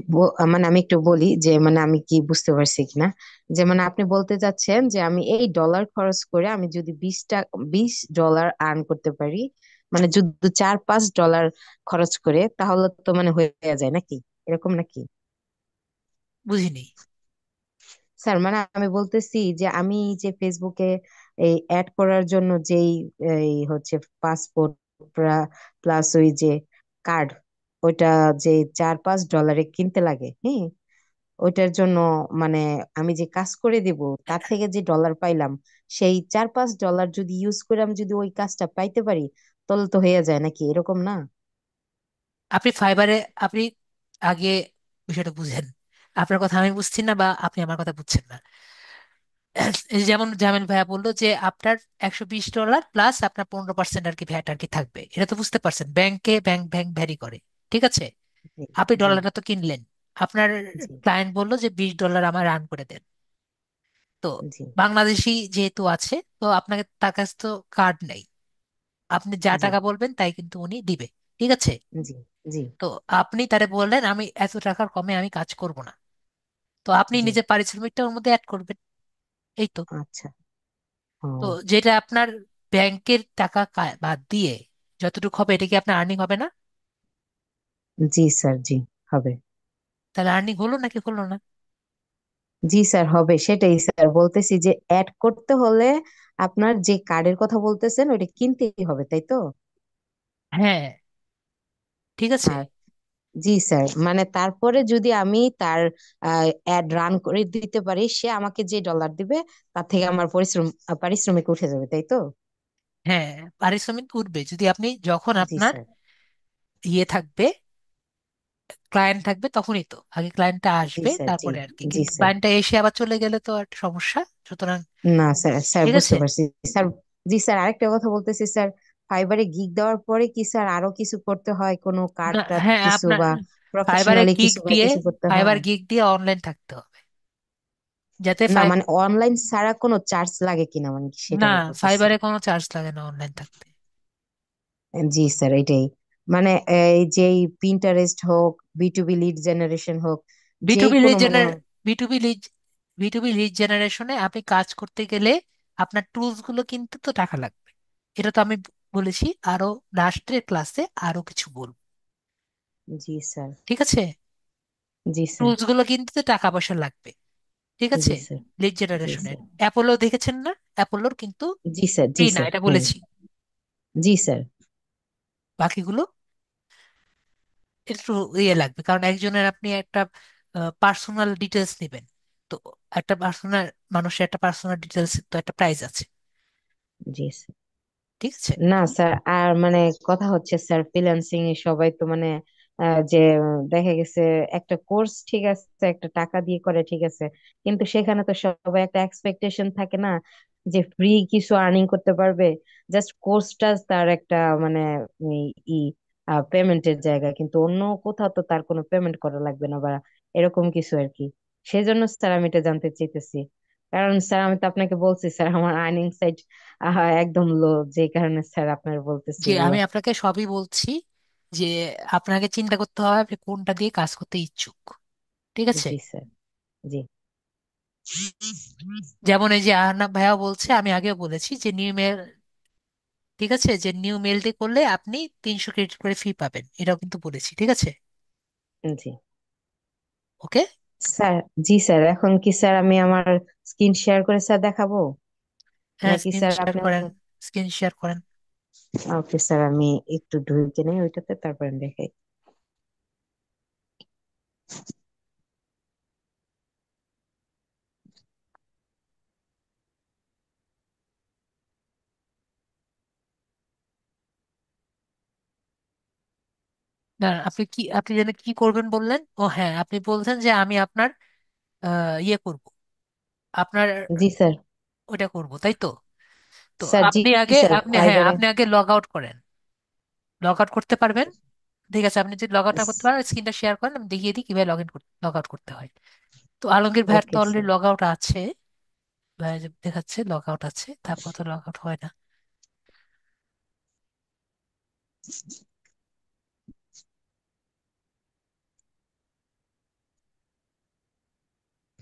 মানে আমি একটু বলি যে মানে আমি কি বুঝতে পারছি কিনা, যে মানে আপনি বলতে চাচ্ছেন যে আমি এই ডলার খরচ করে আমি যদি 20 ডলার আর্ন করতে পারি, মানে যদি 4-5 ডলার খরচ করে তাহলে তো মানে হয়ে যায় নাকি, এরকম নাকি? বুঝিনি। স্যার মানে আমি বলতেছি যে আমি যে ফেসবুকে এই অ্যাড করার জন্য যেই এই হচ্ছে পাসপোর্ট প্লাস ওই যে কার্ড, ওইটা যে 4-5 ডলারে কিনতে লাগে, হ্যাঁ, ওইটার জন্য মানে আমি যে কাজ করে দিব তার থেকে যে ডলার পাইলাম, সেই 4-5 ডলার যদি ইউজ করে আমি যদি ওই কাজটা পাইতে পারি তাহলে তো হয়ে যায় নাকি, এরকম না? আপনি ফাইবারে আপনি আগে বিষয়টা বুঝেন। আপনার কথা আমি বুঝছি না, বা আপনি আমার কথা বুঝছেন না। এই যে যেমন জামিল ভাইয়া বললো যে আপনার $120 প্লাস আপনার 15% আর কি ভ্যাট আর কি থাকবে, এটা তো বুঝতে পারছেন। ব্যাংকে ব্যাংক ব্যাংক ভ্যারি করে। ঠিক আছে, জি। আপনি জি। ডলারটা তো কিনলেন। আপনার জি। ক্লায়েন্ট বললো যে $20 আমার রান করে দেন। তো জি। বাংলাদেশি যেহেতু আছে, তো আপনাকে তার কাছে তো কার্ড নেই, আপনি যা জি। টাকা বলবেন তাই কিন্তু উনি দিবে। ঠিক আছে, জি। জি। তো আপনি তারে বললেন আমি এত টাকার কমে আমি কাজ করব না। তো আপনি জি। নিজের পারিশ্রমিকটা ওর মধ্যে অ্যাড করবেন, এই তো। আচ্ছা। তো ও। যেটা আপনার ব্যাংকের টাকা বাদ দিয়ে যতটুকু হবে, এটা কি আপনার আর্নিং হবে না? জি স্যার, জি হবে। তাহলে আর্নিং হলো নাকি হলো না? জি স্যার হবে, সেটাই স্যার বলতেছি যে অ্যাড করতে হলে আপনার যে কার্ডের কথা বলতেছেন ওইটা কিনতেই হবে, তাই তো? হ্যাঁ, ঠিক আছে। আর জি স্যার, মানে তারপরে যদি আমি তার অ্যাড রান করে দিতে পারি, সে আমাকে যে ডলার দিবে তার থেকে আমার পারিশ্রমিক উঠে যাবে, তাই তো? হ্যাঁ, পারিশ্রমিক উঠবে যদি আপনি যখন জি আপনার স্যার। ইয়ে থাকবে, ক্লায়েন্ট থাকবে, তখনই তো আগে ক্লায়েন্টটা জি আসবে স্যার। জি। তারপরে আর কি। জি কিন্তু স্যার। ক্লায়েন্টটা এসে আবার চলে গেলে তো একটা সমস্যা, সুতরাং। না স্যার, স্যার ঠিক বুঝতে আছে। পারছি স্যার। জি স্যার, আরেকটা কথা বলতেছি স্যার, ফাইবারে গিগ দেওয়ার পরে কি স্যার আরো কিছু করতে হয়, কোনো কার্ড না, টার্ড হ্যাঁ, কিছু আপনার বা ফাইবারে প্রফেশনালি গিগ কিছু বা দিয়ে কিছু করতে ফাইবার হয়? গিগ দিয়ে অনলাইন থাকতে হবে, যাতে না মানে অনলাইন ছাড়া কোনো চার্জ লাগে কিনা, মানে কি সেটা না, বলতেছি। ফাইবারে কোনো চার্জ লাগে না অনলাইন থাকতে। জি স্যার, এটাই মানে এই যে পিন্টারেস্ট হোক, বিটুবি লিড জেনারেশন হোক, যেই বিটুবি কোনো লিড মানে। বিটুবি লিড বিটুবি লিড জেনারেশনে আপনি কাজ করতে গেলে আপনার টুলস গুলো কিনতে তো টাকা লাগবে। এটা তো আমি বলেছি, আরো লাস্টের ক্লাসে আরো কিছু বলবো। জি স্যার। ঠিক আছে, জি স্যার। টুলস গুলো কিনতে তো টাকা পয়সা লাগবে। ঠিক আছে, জি স্যার। লিড জি জেনারেশনের স্যার। অ্যাপোলো দেখেছেন না? অ্যাপোলোর কিন্তু জি স্যার। ফ্রি জি না, স্যার, এটা হ্যাঁ। বলেছি। জি স্যার। বাকিগুলো একটু ইয়ে লাগবে, কারণ একজনের আপনি একটা পার্সোনাল ডিটেলস নেবেন। তো একটা পার্সোনাল মানুষের একটা পার্সোনাল ডিটেলস তো একটা প্রাইস আছে। জি স্যার। ঠিক আছে। না স্যার, আর মানে কথা হচ্ছে স্যার ফ্রিল্যান্সিং এ সবাই তো মানে যে দেখা গেছে একটা কোর্স ঠিক আছে, একটা টাকা দিয়ে করে ঠিক আছে, কিন্তু সেখানে তো সবাই একটা এক্সপেকটেশন থাকে না যে ফ্রি কিছু আর্নিং করতে পারবে। জাস্ট কোর্সটা তার একটা মানে ই পেমেন্টের জায়গা, কিন্তু অন্য কোথাও তো তার কোনো পেমেন্ট করা লাগবে না বা এরকম কিছু আর কি। সেজন্য স্যার আমি এটা জানতে চাইতেছি, কারণ স্যার আমি তো আপনাকে বলছি স্যার আমার আর্নিং একদম লো, যে কারণে স্যার আপনার বলতেছি যে এগুলো। আমি আপনাকে সবই বলছি, যে আপনাকে চিন্তা করতে হবে আপনি কোনটা দিয়ে কাজ করতে ইচ্ছুক। ঠিক আছে, জি স্যার। জি। যেমন এই যে আহনাব ভাইয়া বলছে, আমি আগেও বলেছি যে নিউ মেল। ঠিক আছে, যে নিউ মেল দিয়ে করলে আপনি 300 ক্রেডিট করে ফি পাবেন, এটাও কিন্তু বলেছি। ঠিক আছে। জি ওকে। স্যার। জি স্যার, এখন কি স্যার আমি আমার স্ক্রিন শেয়ার করে স্যার দেখাবো, হ্যাঁ, নাকি স্ক্রিন স্যার শেয়ার আপনি করেন, আমাকে? স্ক্রিন শেয়ার করেন। ওকে স্যার, আমি একটু ঢুকে নেই ওইটাতে, তারপরে দেখাই। না, আপনি যেন কি করবেন বললেন? ও হ্যাঁ, আপনি বলছেন যে আমি আপনার ইয়ে করব, আপনার জি স্যার। ওটা করব, তাই তো? তো স্যার জি স্যার, ফাইবারে। আপনি আগে লগ আউট করেন। লগ আউট করতে পারবেন? ঠিক আছে, আপনি যদি লগ আউট না করতে পারেন স্ক্রিনটা শেয়ার করেন, আমি দেখিয়ে দিই কিভাবে লগ আউট করতে হয়। তো আলমগীর ভাইয়ের তো okay already sir. Log out আছে। ভাই যে দেখাচ্ছে লগ আউট আছে, তারপর তো লগ আউট হয় না।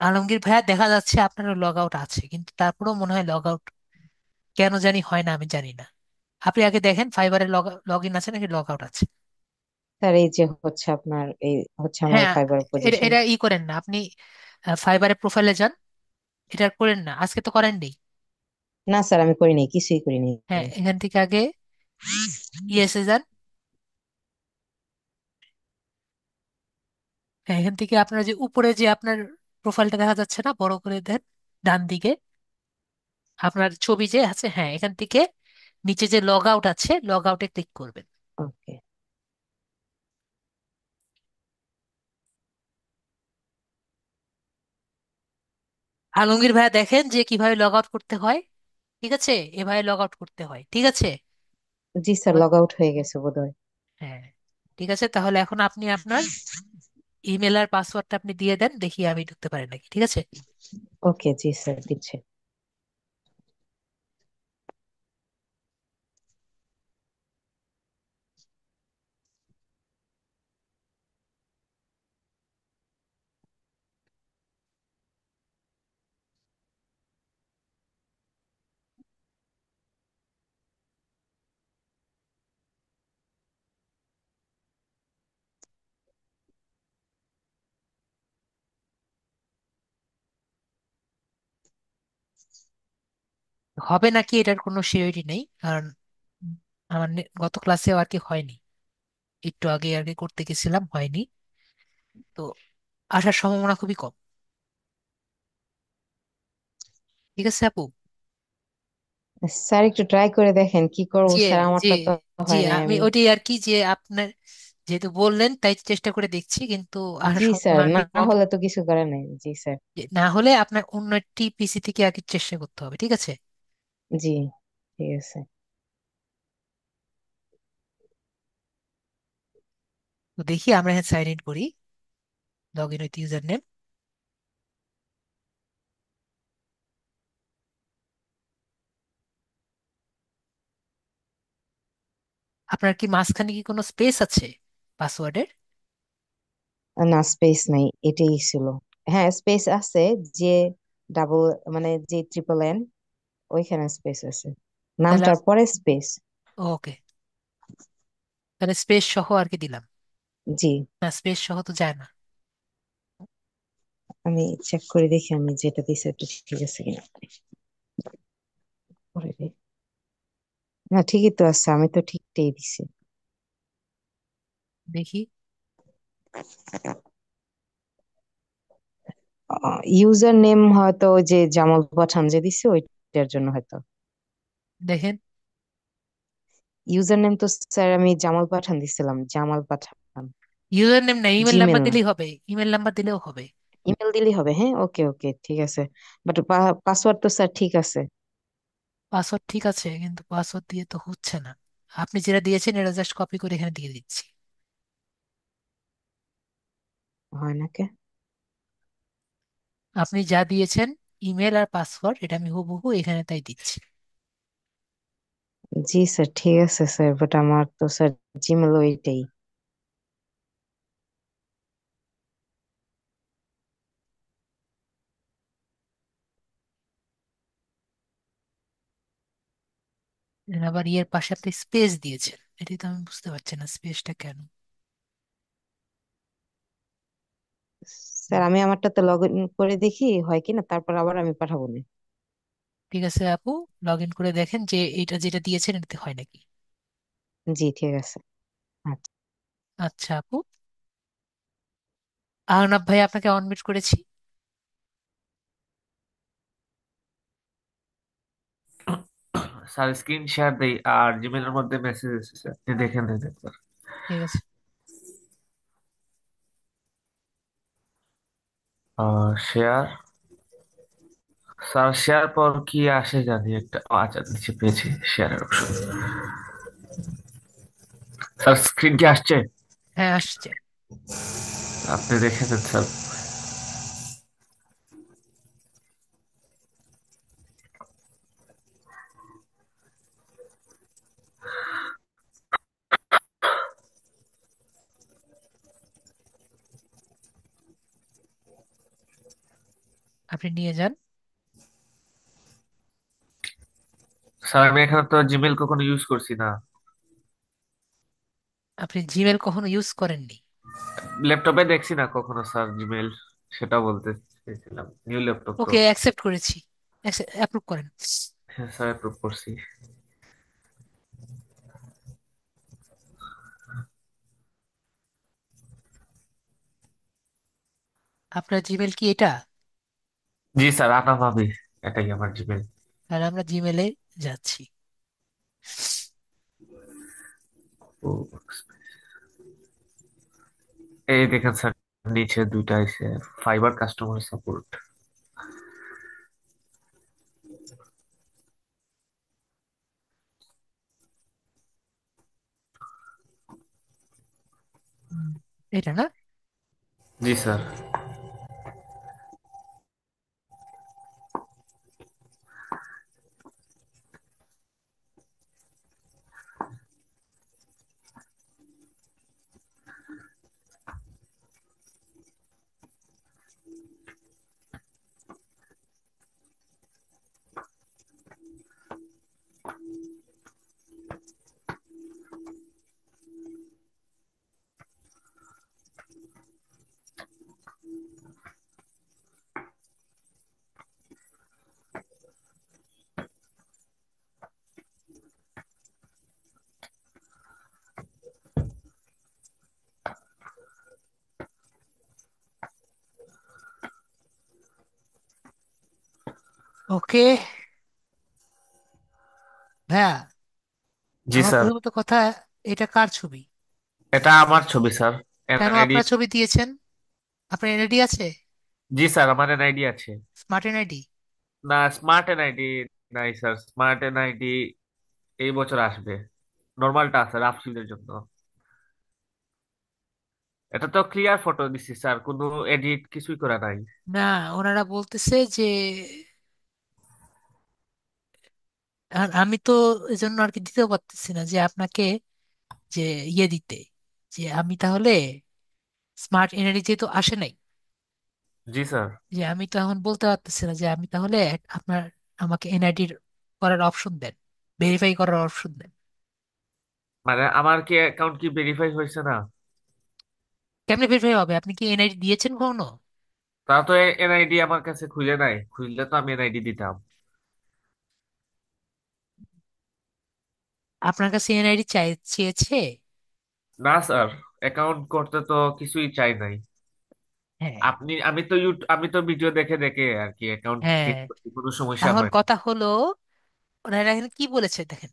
আলমগীর ভাইয়া দেখা যাচ্ছে আপনার লগ আউট আছে, কিন্তু তারপরেও মনে হয় লগ আউট কেন জানি হয় না, আমি জানি না। আপনি আগে দেখেন ফাইবারে লগ ইন আছে নাকি লগ আউট আছে। স্যার এই যে হচ্ছে আপনার, এই হচ্ছে আমার হ্যাঁ, ফাইবার পজিশন। এটা ই করেন না আপনি, ফাইবারের প্রোফাইলে যান। এটা আর করেন না, আজকে তো করেন নেই। না স্যার, আমি করিনি, কিছুই করিনি হ্যাঁ, আমি। এখান থেকে আগে ইয়েসে যান। হ্যাঁ, এখান থেকে আপনার যে উপরে যে আপনার প্রোফাইলটা দেখা যাচ্ছে না, বড় করে দেন ডান দিকে, আপনার ছবি যে আছে, হ্যাঁ এখান থেকে নিচে যে লগ আউট আছে লগ আউটে ক্লিক করবেন। ওকে। আলমগীর ভাইয়া দেখেন যে কিভাবে লগ আউট করতে হয়। ঠিক আছে, এভাবে লগ আউট করতে হয়, ঠিক আছে। জি স্যার, এবার লগ আউট হয়ে গেছে বোধহয়। হ্যাঁ, ঠিক আছে, তাহলে এখন আপনি আপনার ইমেল আর পাসওয়ার্ডটা আপনি দিয়ে দেন, দেখি আমি ঢুকতে পারি নাকি, ঠিক আছে। ওকে জি স্যার, দিচ্ছে। হবে নাকি এটার কোনো সিওরিটি নেই, কারণ আমার গত ক্লাসেও আর কি হয়নি, একটু আগে আর কি করতে গেছিলাম, হয়নি। তো আসার সম্ভাবনা খুবই কম। ঠিক আছে আপু। স্যার একটু ট্রাই করে দেখেন, কি করবো জি, স্যার, জি, আমারটা তো জি, হয় নাই আমি আমি। ওইটাই আর কি, যে আপনার যেহেতু বললেন তাই চেষ্টা করে দেখছি, কিন্তু আসার জি স্যার, সম্ভাবনা আর না কি কম। হলে তো কিছু করার নেই। জি স্যার। না হলে আপনার অন্য একটি পিসি থেকে আর কি চেষ্টা করতে হবে, ঠিক আছে। জি ঠিক আছে। তো দেখি আমরা এখানে সাইন ইন করি, log in with user name. আপনার কি মাঝখানে কি কোনো স্পেস আছে পাসওয়ার্ডের? না স্পেস নাই, এটাই ছিল। হ্যাঁ স্পেস আছে, যে ডাবল, মানে যে ট্রিপল এন, ওইখানে স্পেস আছে, তাহলে নামটার পরে স্পেস। ওকে, তাহলে স্পেস সহ আর কি দিলাম। জি। না, স্পেস সহ তো যায় না। আমি চেক করে দেখি আমি যেটা দিছি এটা ঠিক আছে কিনা। পরে দেখি। না ঠিকই তো আছে, আমি তো ঠিকটাই দিছি। দেখি, ইউজার নেম হয়তো ওই যে জামাল পাঠান যে দিছে ওইটার জন্য হয়তো। দেখেন। ইউজার নেম তো স্যার আমি জামাল পাঠান দিছিলাম, জামাল পাঠান। ইউজার নেম না, ইমেল নাম্বার জিমেল। দিলেই হবে, ইমেল নাম্বার দিলেও হবে। ইমেল দিলেই হবে, হ্যাঁ ওকে ওকে ঠিক আছে। বাট পাসওয়ার্ড তো স্যার ঠিক আছে। পাসওয়ার্ড ঠিক আছে, কিন্তু পাসওয়ার্ড দিয়ে তো হচ্ছে না। আপনি যেটা দিয়েছেন এটা জাস্ট কপি করে এখানে দিয়ে দিচ্ছি। হয় না কে? আপনি যা দিয়েছেন ইমেল আর পাসওয়ার্ড, এটা আমি হুবহু এখানে তাই দিচ্ছি। জি স্যার ঠিক আছে স্যার, বাট আমার তো স্যার জিমেল ওইটাই। আবার ইয়ের পাশে আপনি স্পেস দিয়েছেন, এটাই তো আমি বুঝতে পারছি না স্পেসটা কেন। স্যার আমি আমারটাতে লগ ইন করে দেখি হয় কিনা, তারপর আবার আমি পাঠাবো না। ঠিক আছে আপু, লগ ইন করে দেখেন যে এটা যেটা দিয়েছেন এটাতে হয় নাকি। জি ঠিক আছে। আচ্ছা। আচ্ছা আপু, আহনাব ভাই আপনাকে অনমিউট করেছি। স্যার স্ক্রিন শেয়ার দেই আর জিমেলের মধ্যে মেসেজ এসেছে, আপনি দেখে নিন একবার। ঠিক আছে। শেয়ার। স্যার শেয়ার পর কি আসে জানি একটা, আচ্ছা নিচে পেয়েছি শেয়ারের অপশন। স্যার স্ক্রিন কি আসছে? হ্যাঁ, আসছে। আপনি দেখে নেন স্যার। আপনি নিয়ে যান। স্যার আমি এখানে তো জিমেল কখনো ইউজ করছি না। আপনি জিমেল কখনো ইউজ করেননি? ল্যাপটপে দেখছি না কখনো স্যার জিমেল, সেটা বলতে চেয়েছিলাম, নিউ ল্যাপটপ তো। ওকে, অ্যাকসেপ্ট করেছি। অ্যাপ্রুভ করেন। হ্যাঁ স্যার অ্যাপ্রুভ করছি। আপনার জিমেল কি এটা? জি স্যার, আনা ভাবি, এটাই আমার জিমেল। তাহলে আমরা জিমেলে যাচ্ছি। এই দেখেন স্যার, নিচে দুইটা আছে, ফাইবার কাস্টমার সাপোর্ট। হুম, এটা না? জি স্যার। ওকে ভাইয়া, জি আমার স্যার। প্রথমত কথা, এটা কার ছবি? এটা আমার ছবি স্যার, কেন এনআইডি। আপনার ছবি দিয়েছেন? আপনার এনআইডি আছে? জি স্যার, আমার এনআইডি আছে। Smart NID? না, স্মার্ট এনআইডি নাই স্যার, স্মার্ট এনআইডি এই বছর আসবে। নর্মালটা আছে রাফশিল্ডের জন্য। এটা তো ক্লিয়ার ফটো দিছি স্যার, কোনো এডিট কিছুই করা নাই। না, ওনারা বলতেছে যে, আর আমি তো এজন্য আর কি দিতেও পারতেছি না যে আপনাকে, যে ইয়ে দিতে, যে আমি তাহলে স্মার্ট এনআইডি যেহেতু আসে নাই, জি স্যার। যে আমি তো এখন বলতে পারতেছি না যে আমি তাহলে আপনার, আমাকে এনআইডির করার অপশন দেন, ভেরিফাই করার অপশন দেন। মানে আমার কি অ্যাকাউন্ট কি ভেরিফাই হয়েছে না? কেমনে ভেরিফাই হবে? আপনি কি এনআইডি দিয়েছেন কখনো? তারা তো এনআইডি আমার কাছে খুঁজে নাই, খুঁজলে তো আমি এনআইডি দিতাম। আপনার কাছে এনআইডি চেয়েছে? না স্যার, অ্যাকাউন্ট করতে তো কিছুই চাই নাই। হ্যাঁ। আমি তো ভিডিও দেখে দেখে আর কি অ্যাকাউন্ট হ্যাঁ, ক্রিয়েট করতে কোনো সমস্যা এখন হয় না। কথা হলো, ওনারা এখানে কি বলেছে দেখেন।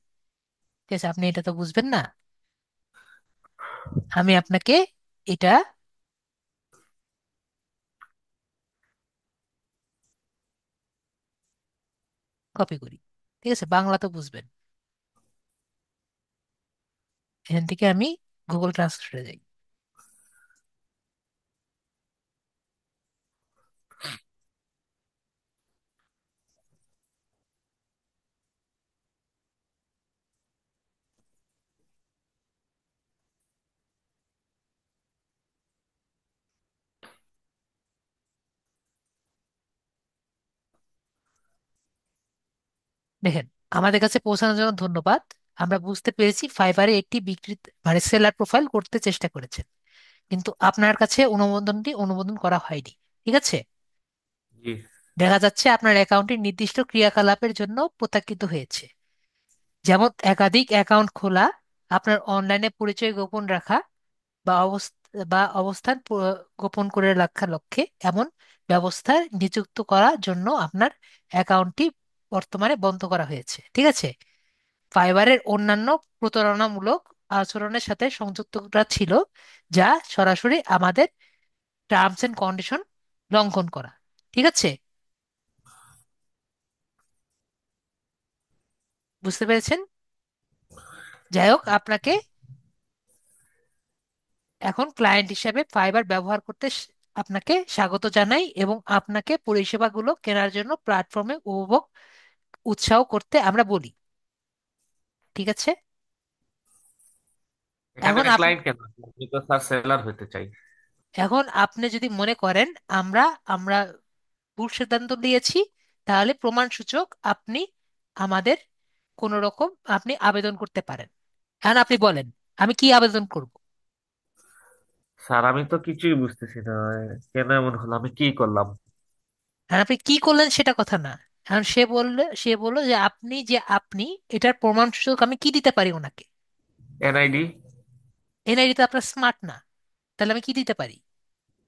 ঠিক আছে, আপনি এটা তো বুঝবেন না। আমি আপনাকে এটা কপি করি। ঠিক আছে, বাংলা তো বুঝবেন। এখান থেকে আমি গুগল ট্রান্সলেটে যাই। দেখেন, আমাদের কাছে পৌঁছানোর জন্য ধন্যবাদ। আমরা বুঝতে পেরেছি ফাইবারে একটি বিক্রি, মানে সেলার প্রোফাইল করতে চেষ্টা করেছেন, কিন্তু আপনার কাছে অনুমোদনটি অনুমোদন করা হয়নি। ঠিক আছে। জি। দেখা যাচ্ছে আপনার অ্যাকাউন্টটি নির্দিষ্ট ক্রিয়াকলাপের জন্য প্রত্যাখ্যিত হয়েছে, যেমন একাধিক অ্যাকাউন্ট খোলা, আপনার অনলাইনে পরিচয় গোপন রাখা বা অবস্থান গোপন করে রাখার লক্ষ্যে এমন ব্যবস্থা নিযুক্ত করার জন্য আপনার অ্যাকাউন্টটি বর্তমানে বন্ধ করা হয়েছে। ঠিক আছে? ফাইবারের অন্যান্য প্রতারণামূলক আচরণের সাথে সংযুক্ত করা ছিল, যা সরাসরি আমাদের টার্মস এন্ড কন্ডিশন লঙ্ঘন করা। ঠিক আছে? বুঝতে পেরেছেন? যাই হোক, আপনাকে এখন ক্লায়েন্ট হিসেবে ফাইবার ব্যবহার করতে আপনাকে স্বাগত জানাই এবং আপনাকে পরিষেবাগুলো কেনার জন্য প্ল্যাটফর্মে উপভোগ উৎসাহ করতে আমরা বলি। ঠিক আছে? এখানে এখন আপনি ক্লায়েন্ট কেন? আমি তো স্যার সেলার হতে চাই। এখন আপনি যদি মনে করেন আমরা আমরা ভুল সিদ্ধান্ত নিয়েছি, তাহলে প্রমাণ সূচক আপনি আমাদের কোন রকম আপনি আবেদন করতে পারেন। এখন আপনি বলেন আমি কি আবেদন করব? স্যার আমি তো কিছুই বুঝতেছি না, কেন এমন হলো, আমি কি করলাম? আর আপনি কি করলেন সেটা কথা না। এখন সে বললো যে আপনি এটার প্রমাণ সূচক আমি কি দিতে পারি ওনাকে? এনআইডি? এনআইডি তো আপনার স্মার্ট না, তাহলে আমি কি দিতে পারি?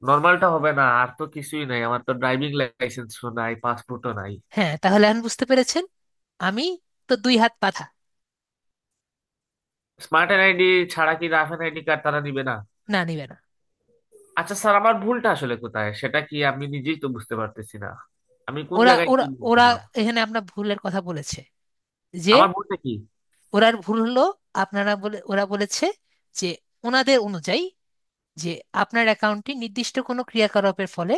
নর্মালটা হবে না? আর তো কিছুই নাই, আমার তো ড্রাইভিং লাইসেন্সও নাই, পাসপোর্টও নাই। হ্যাঁ, তাহলে এখন বুঝতে পেরেছেন আমি তো দুই হাত বাঁধা। স্মার্ট এনআইডি ছাড়া কি রাফ এনআইডি কার্ড তারা নিবে না? না, নিবে না। আচ্ছা স্যার, আমার ভুলটা আসলে কোথায় সেটা কি আমি নিজেই তো বুঝতে পারতেছি না। আমি কোন ওরা জায়গায় কি ওরা ভুল ওরা করলাম? এখানে আপনার ভুলের কথা বলেছে যে আমার ভুলটা কি? ওরার ভুল হলো, ওরা বলেছে যে ওনাদের অনুযায়ী যে আপনার অ্যাকাউন্টটি নির্দিষ্ট কোনো ক্রিয়াকলাপের ফলে,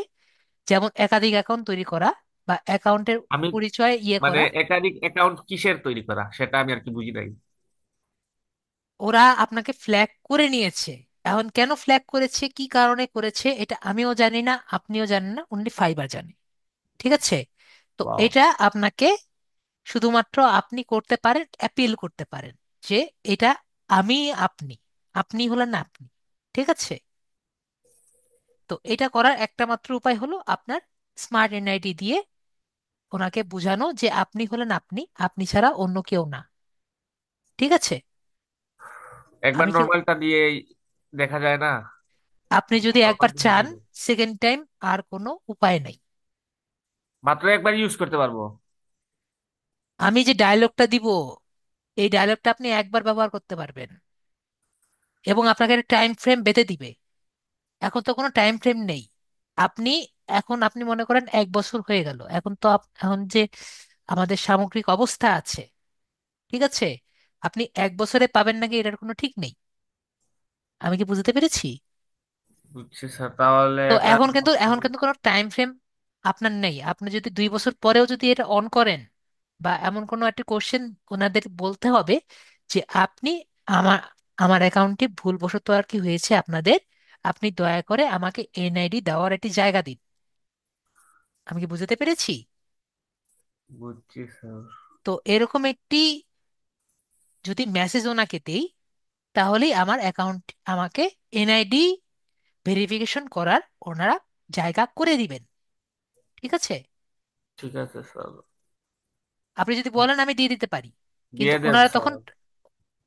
যেমন একাধিক অ্যাকাউন্ট তৈরি করা বা অ্যাকাউন্টের আমি পরিচয় মানে করা। একাধিক অ্যাকাউন্ট কিসের তৈরি করা সেটা আমি আর কি বুঝি নাই। ওরা আপনাকে ফ্ল্যাগ করে নিয়েছে। এখন কেন ফ্ল্যাগ করেছে, কি কারণে করেছে, এটা আমিও জানি না, আপনিও জানেন না, অনলি ফাইবার জানে। ঠিক আছে? তো ওয়াও। এটা আপনাকে শুধুমাত্র আপনি করতে পারেন, অ্যাপিল করতে পারেন যে এটা আমি আপনি আপনি হলেন না আপনি। ঠিক আছে? তো এটা করার একটা মাত্র উপায় হলো আপনার স্মার্ট এনআইডি দিয়ে ওনাকে বোঝানো যে আপনি হলেন আপনি, আপনি ছাড়া অন্য কেউ না। ঠিক আছে? একবার আমি কি নর্মালটা দিয়ে দেখা যায় না? আপনি যদি নর্মাল একবার চান, সেকেন্ড টাইম আর কোনো উপায় নাই। মাত্র একবার ইউজ করতে পারবো? আমি যে ডায়লগটা দিব, এই ডায়লগটা আপনি একবার ব্যবহার করতে পারবেন এবং আপনাকে একটা টাইম ফ্রেম বেঁধে দিবে। এখন তো কোনো টাইম ফ্রেম নেই। আপনি আপনি মনে করেন 1 বছর হয়ে গেল, এখন তো এখন যে আমাদের সামগ্রিক অবস্থা আছে, ঠিক আছে, আপনি 1 বছরে পাবেন নাকি এটার কোনো ঠিক নেই। আমি কি বুঝতে পেরেছি? বুঝছি স্যার, তাহলে তো এটা এখন কিন্তু কোনো টাইম ফ্রেম আপনার নেই। আপনি যদি 2 বছর পরেও যদি এটা অন করেন বা এমন কোনো একটা কোশ্চেন, ওনাদের বলতে হবে যে আপনি আমার আমার অ্যাকাউন্টটি ভুলবশত আর কি হয়েছে আপনাদের, আপনি দয়া করে আমাকে এনআইডি দেওয়ার একটি জায়গা দিন। আমি কি বুঝতে পেরেছি? বুঝছি স্যার। তো এরকম একটি যদি মেসেজ ওনাকে দেই, তাহলেই আমার অ্যাকাউন্ট আমাকে এনআইডি ভেরিফিকেশন করার ওনারা জায়গা করে দিবেন। ঠিক আছে? ঠিক আছে স্যার। আপনি যদি বলেন আমি দিয়ে দিতে পারি, কিন্তু দিয়ে দেন ওনারা তখন, স্যার।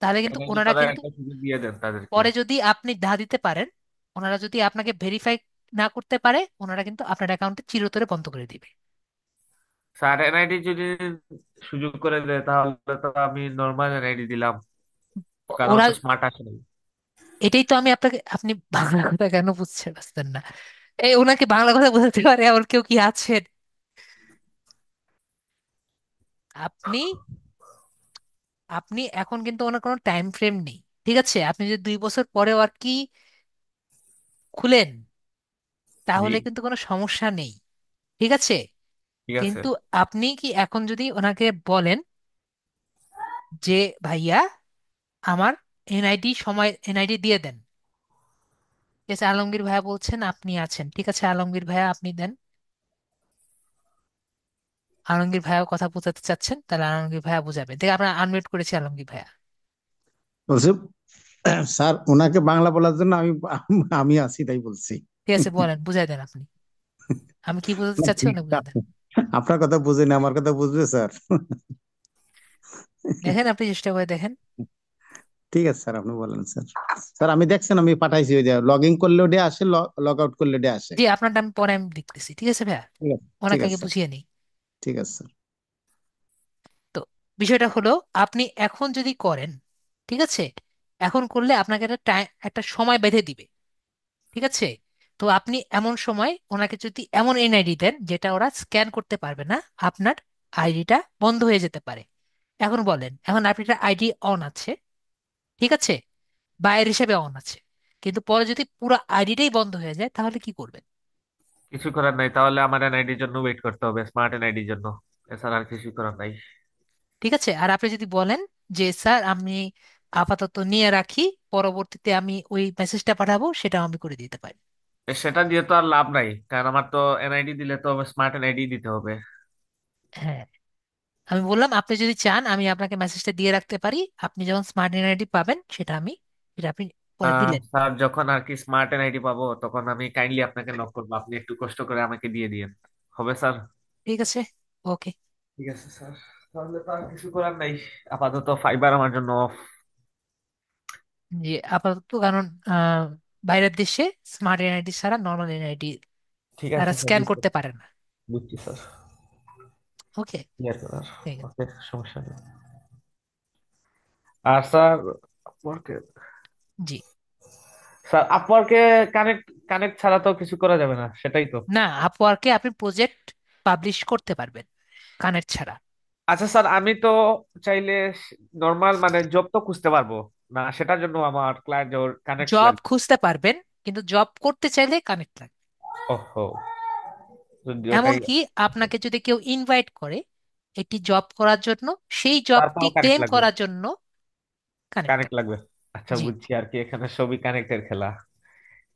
তাহলে কিন্তু এনআইডি ওনারা করার কিন্তু একটা সুযোগ দিয়ে দেন তাদেরকে। পরে যদি আপনি দিতে পারেন, ওনারা যদি আপনাকে ভেরিফাই না করতে পারে, ওনারা কিন্তু আপনার অ্যাকাউন্টে চিরতরে বন্ধ করে দিবে। স্যার এনআইডি যদি সুযোগ করে দেয় তাহলে তো আমি নর্মাল এনআইডি দিলাম, কারণ ও ওরা তো স্মার্ট আসে নাই। এটাই তো আমি আপনি বাংলা কথা কেন বুঝতে পারছেন না? এই ওনাকে বাংলা কথা বোঝাতে পারে এমন কেউ কি আছেন? আপনি আপনি এখন কিন্তু ওনার কোনো টাইম ফ্রেম নেই। ঠিক আছে? আপনি যদি 2 বছর পরেও আর কি খুলেন, জি। তাহলে কিন্তু কোনো সমস্যা নেই। ঠিক আছে? ঠিক আছে। কিন্তু আপনি কি এখন যদি ওনাকে বলেন যে ভাইয়া আমার এনআইডি দিয়ে দেন। ঠিক আছে, আলমগীর ভাইয়া বলছেন আপনি আছেন, ঠিক আছে আলমগীর ভাইয়া আপনি দেন। আলমগীর ভাইয়া কথা বোঝাতে চাচ্ছেন, তাহলে আলমগীর ভাইয়া বুঝাবে। দেখ, আমরা আনমিউট করেছি আলমগীর ভাইয়া। বলছে স্যার ওনাকে বাংলা বলার জন্য আমি আমি আছি তাই বলছি। ঠিক আছে, বলেন, বুঝাই দেন আপনি। আমি কি বোঝাতে না, চাচ্ছি ঠিক ওনাকে বুঝাই দেন। আছে। আপনার কথা বুঝে না, আমার কথা বুঝবে স্যার। দেখেন, আপনি চেষ্টা করে দেখেন। ঠিক আছে স্যার, আপনি বলেন স্যার। স্যার আমি দেখছেন আমি পাঠাইছি, ওই যে লগ ইন করলে ওটা আসে, লগ আউট করলে ওটা আসে। জি, আপনারটা আমি পরে আমি দেখতেছি, ঠিক আছে ভাইয়া, ঠিক আছে, ঠিক ওনাকে আছে আগে স্যার। বুঝিয়ে নিই। ঠিক আছে স্যার। তো বিষয়টা হলো, আপনি এখন যদি করেন, ঠিক আছে, এখন করলে আপনাকে একটা একটা সময় বেঁধে দিবে, ঠিক আছে। তো আপনি এমন সময় ওনাকে যদি এমন এনআইডি দেন যেটা ওরা স্ক্যান করতে পারবে না, আপনার আইডিটা বন্ধ হয়ে যেতে পারে। এখন বলেন, এখন আপনার আইডি অন আছে, ঠিক আছে, বাইরের হিসেবে অন আছে, কিন্তু পরে যদি পুরো আইডিটাই বন্ধ হয়ে যায় তাহলে কি করবেন? কিছু করার নাই, তাহলে আমার এনআইডির জন্য ওয়েট করতে হবে, স্মার্ট এনআইডির জন্য। এছাড়া আর কিছু করার নাই। ঠিক আছে, আর আপনি যদি বলেন যে স্যার আমি আপাতত নিয়ে রাখি, পরবর্তীতে আমি ওই মেসেজটা পাঠাবো, সেটা আমি করে দিতে পারি। সেটা দিয়ে তো আর লাভ নাই, কারণ আমার তো এনআইডি দিলে তো স্মার্ট এনআইডি দিতে হবে। হ্যাঁ, আমি বললাম আপনি যদি চান আমি আপনাকে মেসেজটা দিয়ে রাখতে পারি, আপনি যখন স্মার্ট আইডেন্টি পাবেন সেটা আপনি পরে দিলেন। স্যার যখন আর কি স্মার্ট এনআইডি পাবো তখন আমি কাইন্ডলি আপনাকে নক করবো, আপনি একটু কষ্ট করে আমাকে দিয়ে দিয়েন। হবে স্যার? ঠিক আছে, ওকে। ঠিক আছে স্যার, তাহলে তো আর কিছু করার নাই। আপাতত ফাইবার আমার জন্য off। যে আপাতত কারণ বাইরের দেশে স্মার্ট এনআইডি ছাড়া নর্মাল এনআইডি ঠিক তারা আছে স্যার, স্ক্যান বুঝতে করতে পারে না। বুঝছি স্যার। ওকে, ক্লিয়ার স্যার। ঠিক আছে। ওকে, সমস্যা নেই। আর স্যার আপওয়ার্কে, জি, স্যার আপওয়ার্কে কানেক্ট কানেক্ট ছাড়া তো কিছু করা যাবে না, সেটাই তো। না, আপওয়ার্কে আপনি প্রজেক্ট পাবলিশ করতে পারবেন কানেক্ট ছাড়া। আচ্ছা স্যার, আমি তো চাইলে নর্মাল মানে জব তো খুঁজতে পারবো না, সেটার জন্য আমার ক্লায়েন্ট কানেক্ট জব লাগবে। খুঁজতে পারবেন, কিন্তু জব করতে চাইলে কানেক্ট লাগবে। ওহো, যদি ওটাই, এমনকি আপনাকে যদি কেউ ইনভাইট করে একটি জব করার জন্য, সেই জবটি তারপরেও কানেক্ট ক্লেম লাগবে। করার জন্য কানেক্ট কানেক্ট লাগবে। লাগবে। আচ্ছা, জি, বুঝছি আর কি, এখানে সবই কানেক্টের খেলা।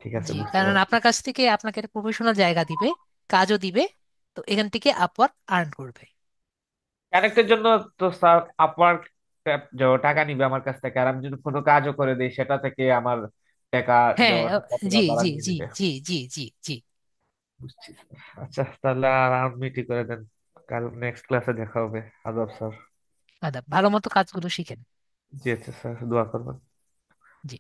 ঠিক আছে, জি, বুঝতে কারণ পারছি। আপনার কাছ থেকে আপনাকে একটা প্রফেশনাল জায়গা দিবে, কাজও দিবে, তো এখান থেকে আপওয়ার্ক আর্ন করবে। কানেক্টের জন্য তো স্যার আপওয়ার্ক টাকা নিবে আমার কাছ থেকে, আর আমি যদি কোনো কাজও করে দিই সেটা থেকে আমার টাকা, হ্যাঁ, টাকা জি, তারা জি, নিয়ে জি, নিবে। জি, জি, জি, জি। বুঝছি স্যার। আচ্ছা, তাহলে আর মিটি করে দেন, কাল নেক্সট ক্লাসে দেখা হবে। আদাব স্যার। আদা, ভালো মতো কাজগুলো শিখেন। জি আচ্ছা স্যার, দোয়া করবেন। জি,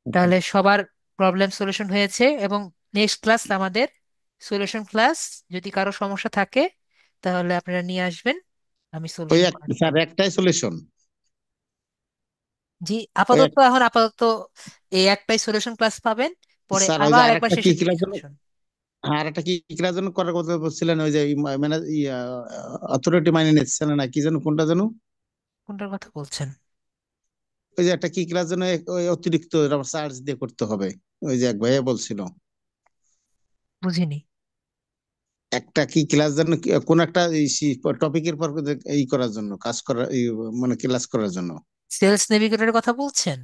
তাহলে সবার প্রবলেম সলিউশন হয়েছে, এবং নেক্সট ক্লাস আমাদের সলিউশন ক্লাস। যদি কারো সমস্যা থাকে তাহলে আপনারা নিয়ে আসবেন, আমি ওই সলিউশন এক করে দিতে স্যার, পারবো। একটাই সলিউশন? জি, ওই আপাতত এখন আপাতত এই একটাই সলিউশন ক্লাস পাবেন, পরে স্যার, ওই যে আবার আর একবার একটা কি শেষের দিকে খেলার জন্য, সলিউশন। আর একটা কি খেলার জন্য করার কথা বলছিলেন, ওই যে মানে অথরিটি মাইনে নিচ্ছে না, না কি যেন, কোনটা যেন? কোনটার কথা বলছেন? ওই যে একটা কি ক্লাস যেন ওই অতিরিক্ত চার্জ দিয়ে করতে হবে, ওই যে এক ভাইয়া বলছিল। বুঝিনি। একটা কি ক্লাস যেন, কোন একটা টপিকের পর এই করার জন্য, কাজ করার মানে ক্লাস করার জন্য। সেলস নেভিগেটরের কথা বলছেন?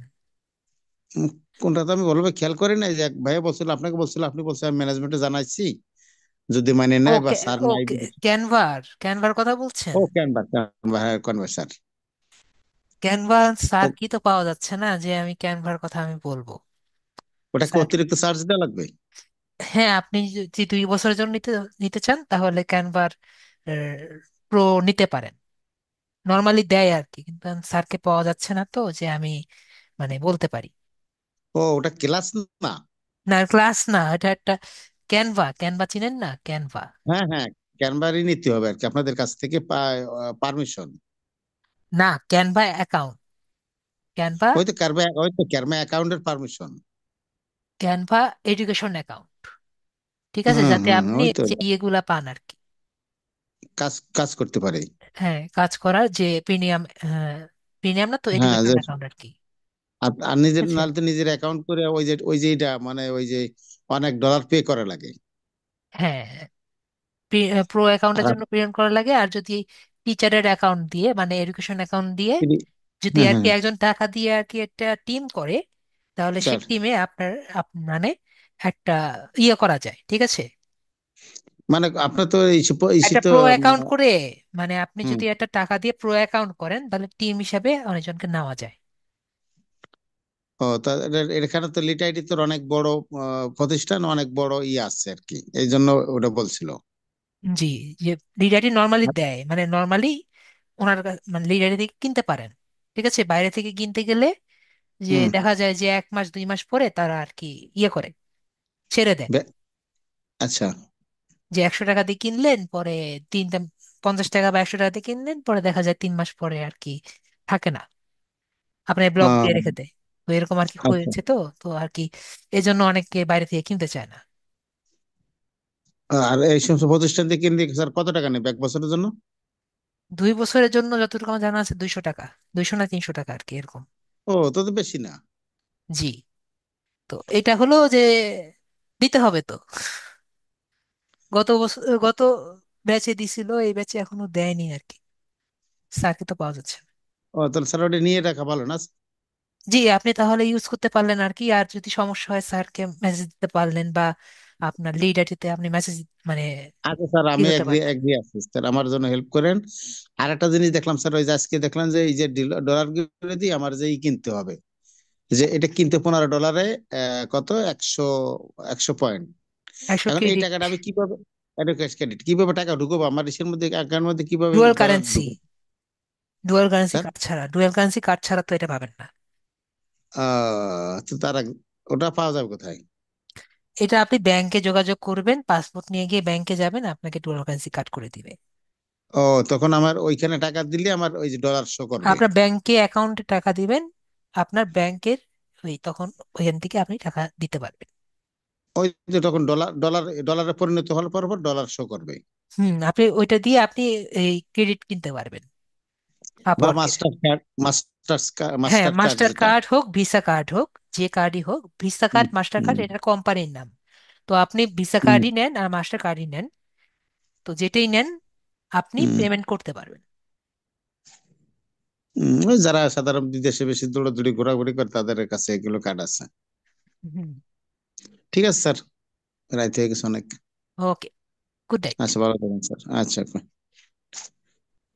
উম, কোনটা তো আমি বলবো খেয়াল করি না, যে এক ভাইয়া বলছিল, আপনাকে বলছিল, আপনি বলছেন আমি ম্যানেজমেন্টে জানাইছি, যদি মানে নেয় বা ওকে, স্যার নাই। ওকে, ক্যানভার ক্যানভার কথা বলছেন? ও ক্যানভা, ক্যানভা, হ্যাঁ ক্যানভা স্যার। ক্যানভা স্যার ও- কি তো পাওয়া যাচ্ছে না যে আমি ক্যানভার কথা আমি বলবো। ওটা কি স্যার, অতিরিক্ত চার্জ দেওয়া লাগবে? হ্যাঁ, আপনি যদি 2 বছরের জন্য নিতে নিতে চান তাহলে ক্যানভার প্রো নিতে পারেন। নর্মালি দেয় আর কি, কিন্তু স্যারকে পাওয়া যাচ্ছে না, তো যে আমি মানে বলতে পারি। ও ওটা ক্লাস না? না, ক্লাস না, এটা একটা ক্যানভা, ক্যানভা চিনেন না? ক্যানভা, হ্যাঁ হ্যাঁ, ক্যানভারই নিতে হবে আর কি, আপনাদের কাছ থেকে পারমিশন। না, ক্যানভা অ্যাকাউন্ট, ক্যানভা, ওই তো ক্যানভা অ্যাকাউন্টের পারমিশন। ক্যানভা এডুকেশন অ্যাকাউন্ট, ঠিক আছে, হুম যাতে হুম, আপনি ওই তো যে ইয়েগুলা পান আর কি। কাজ কাজ করতে পারে। হ্যাঁ, কাজ করার যে প্রিমিয়াম, প্রিমিয়াম না তো, হ্যাঁ এডুকেশন যে, অ্যাকাউন্ট আর কি। আর ঠিক নিজের আছে, নাহলে তো নিজের অ্যাকাউন্ট করে ওই যে এটা মানে ওই যে অনেক ডলার পে করা লাগে। হ্যাঁ, প্রো অ্যাকাউন্টের আর জন্য পেমেন্ট করা লাগে, আর যদি টিচারের অ্যাকাউন্ট দিয়ে মানে এডুকেশন অ্যাকাউন্ট দিয়ে যদি হ্যাঁ আর হ্যাঁ কি একজন টাকা দিয়ে আর কি একটা টিম করে, তাহলে সেই স্যার, টিমে আপনার মানে একটা ইয়ে করা যায়, ঠিক আছে। মানে আপনার তো এই একটা তো প্রো অ্যাকাউন্ট করে, মানে আপনি হুম। যদি একটা টাকা দিয়ে প্রো অ্যাকাউন্ট করেন তাহলে টিম হিসাবে অনেকজনকে নেওয়া যায়। ও তা এখানে তো লিটাইটি তোর অনেক বড় প্রতিষ্ঠান, অনেক বড় আছে আর কি, এই জন্য ওটা বলছিল। জি, যে লিডারটি নর্মালি দেয়, মানে নর্মালি মানে লিডারের থেকে কিনতে পারেন। ঠিক আছে, বাইরে থেকে কিনতে গেলে যে হুম। দেখা যায় যে 1 মাস 2 মাস পরে তারা আর কি ইয়ে করে, ছেড়ে দেয়। বে- আচ্ছা। যে 100 টাকা দিয়ে কিনলেন, পরে 50 টাকা বা 100 টাকা দিয়ে কিনলেন, পরে দেখা যায় 3 মাস পরে আর কি থাকে না, আপনার ব্লক দিয়ে রেখে আহ, দেয়। তো এরকম আর কি আচ্ছা। হয়েছে। তো তো আর কি এজন্য অনেকে বাইরে থেকে কিনতে চায় না। আর এই সমস্ত প্রতিষ্ঠান থেকে কিনলে স্যার কত টাকা নেবে এক বছরের জন্য? 2 বছরের জন্য যতটুকু আমার জানা আছে 200 টাকা, 200 না 300 টাকা আর কি এরকম। ও, তো তো বেশি না। জি। তো এটা হলো যে দিতে হবে তো। গত বছর, গত ব্যাচে দিছিল, এই ব্যাচে এখনো দেয়নি আর কি, স্যারকে তো পাওয়া যাচ্ছে না। ও, তাহলে স্যার ওটা নিয়ে রাখা ভালো না? জি, আপনি তাহলে ইউজ করতে পারলেন আর কি। আর যদি সমস্যা হয় স্যারকে মেসেজ দিতে পারলেন, বা আপনার লিডারটিতে আপনি মেসেজ মানে আচ্ছা স্যার, ই আমি করতে এগ্রি পারলেন। এগ্রি আছি স্যার, আমার জন্য হেল্প করেন। আর একটা জিনিস দেখলাম স্যার, ওই যে আজকে দেখলাম যে এই যে ডলার গুলো দিয়ে আমার যে কিনতে হবে, যে এটা কিনতে $15, কত, 100 100 পয়েন্ট। একশো এখন এই ক্রেডিট টাকাটা আমি কিভাবে, এটা ক্যাশ ক্রেডিট কিভাবে টাকা ঢুকবো আমার ইসের মধ্যে, অ্যাকাউন্টের মধ্যে কিভাবে ডুয়াল ডলার কারেন্সি, ঢুকবো ডুয়াল কারেন্সি স্যার? কার্ড ছাড়া, ডুয়াল কারেন্সি কার্ড ছাড়া তো এটা পাবেন না। তো তারা ওটা পাওয়া যাবে কোথায়? এটা আপনি ব্যাংকে যোগাযোগ করবেন, পাসপোর্ট নিয়ে গিয়ে ব্যাংকে যাবেন, আপনাকে ডুয়াল কারেন্সি কার্ড করে দিবে। ও, তখন আমার ওইখানে টাকা দিলে আমার ওই যে ডলার শো করবে? আপনার ব্যাংকে অ্যাকাউন্টে টাকা দিবেন, আপনার ব্যাংকের ওই তখন ওইখান থেকে আপনি টাকা দিতে পারবেন। ওই যে তখন ডলারে পরিণত হওয়ার পর ডলার শো করবে? আপনি ওইটা দিয়ে আপনি এই ক্রেডিট কিনতে পারবেন বা আপওয়ার্কের। মাস্টার কার্ড, হ্যাঁ, মাস্টার কার্ড মাস্টার যেটা। কার্ড হোক, ভিসা কার্ড হোক, যে কার্ডই হোক, ভিসা হুম, কার্ড মাস্টার কার্ড হুম, এটা কোম্পানির নাম। তো আপনি ভিসা হুম, কার্ডই নেন আর মাস্টার কার্ডই নেন, তো যেটাই নেন আপনি হুম, পেমেন্ট করতে পারবেন। ওই যারা সাধারণ বিদেশে বেশি দৌড়াদৌড়ি ঘোরাঘুরি করে তাদের কাছে এগুলো কার্ড আছে। হুম। ঠিক আছে স্যার, রাইত হয়ে গেছে অনেক। ওকে, গুড নাইট। আচ্ছা, ভালো থাকেন স্যার। আচ্ছা।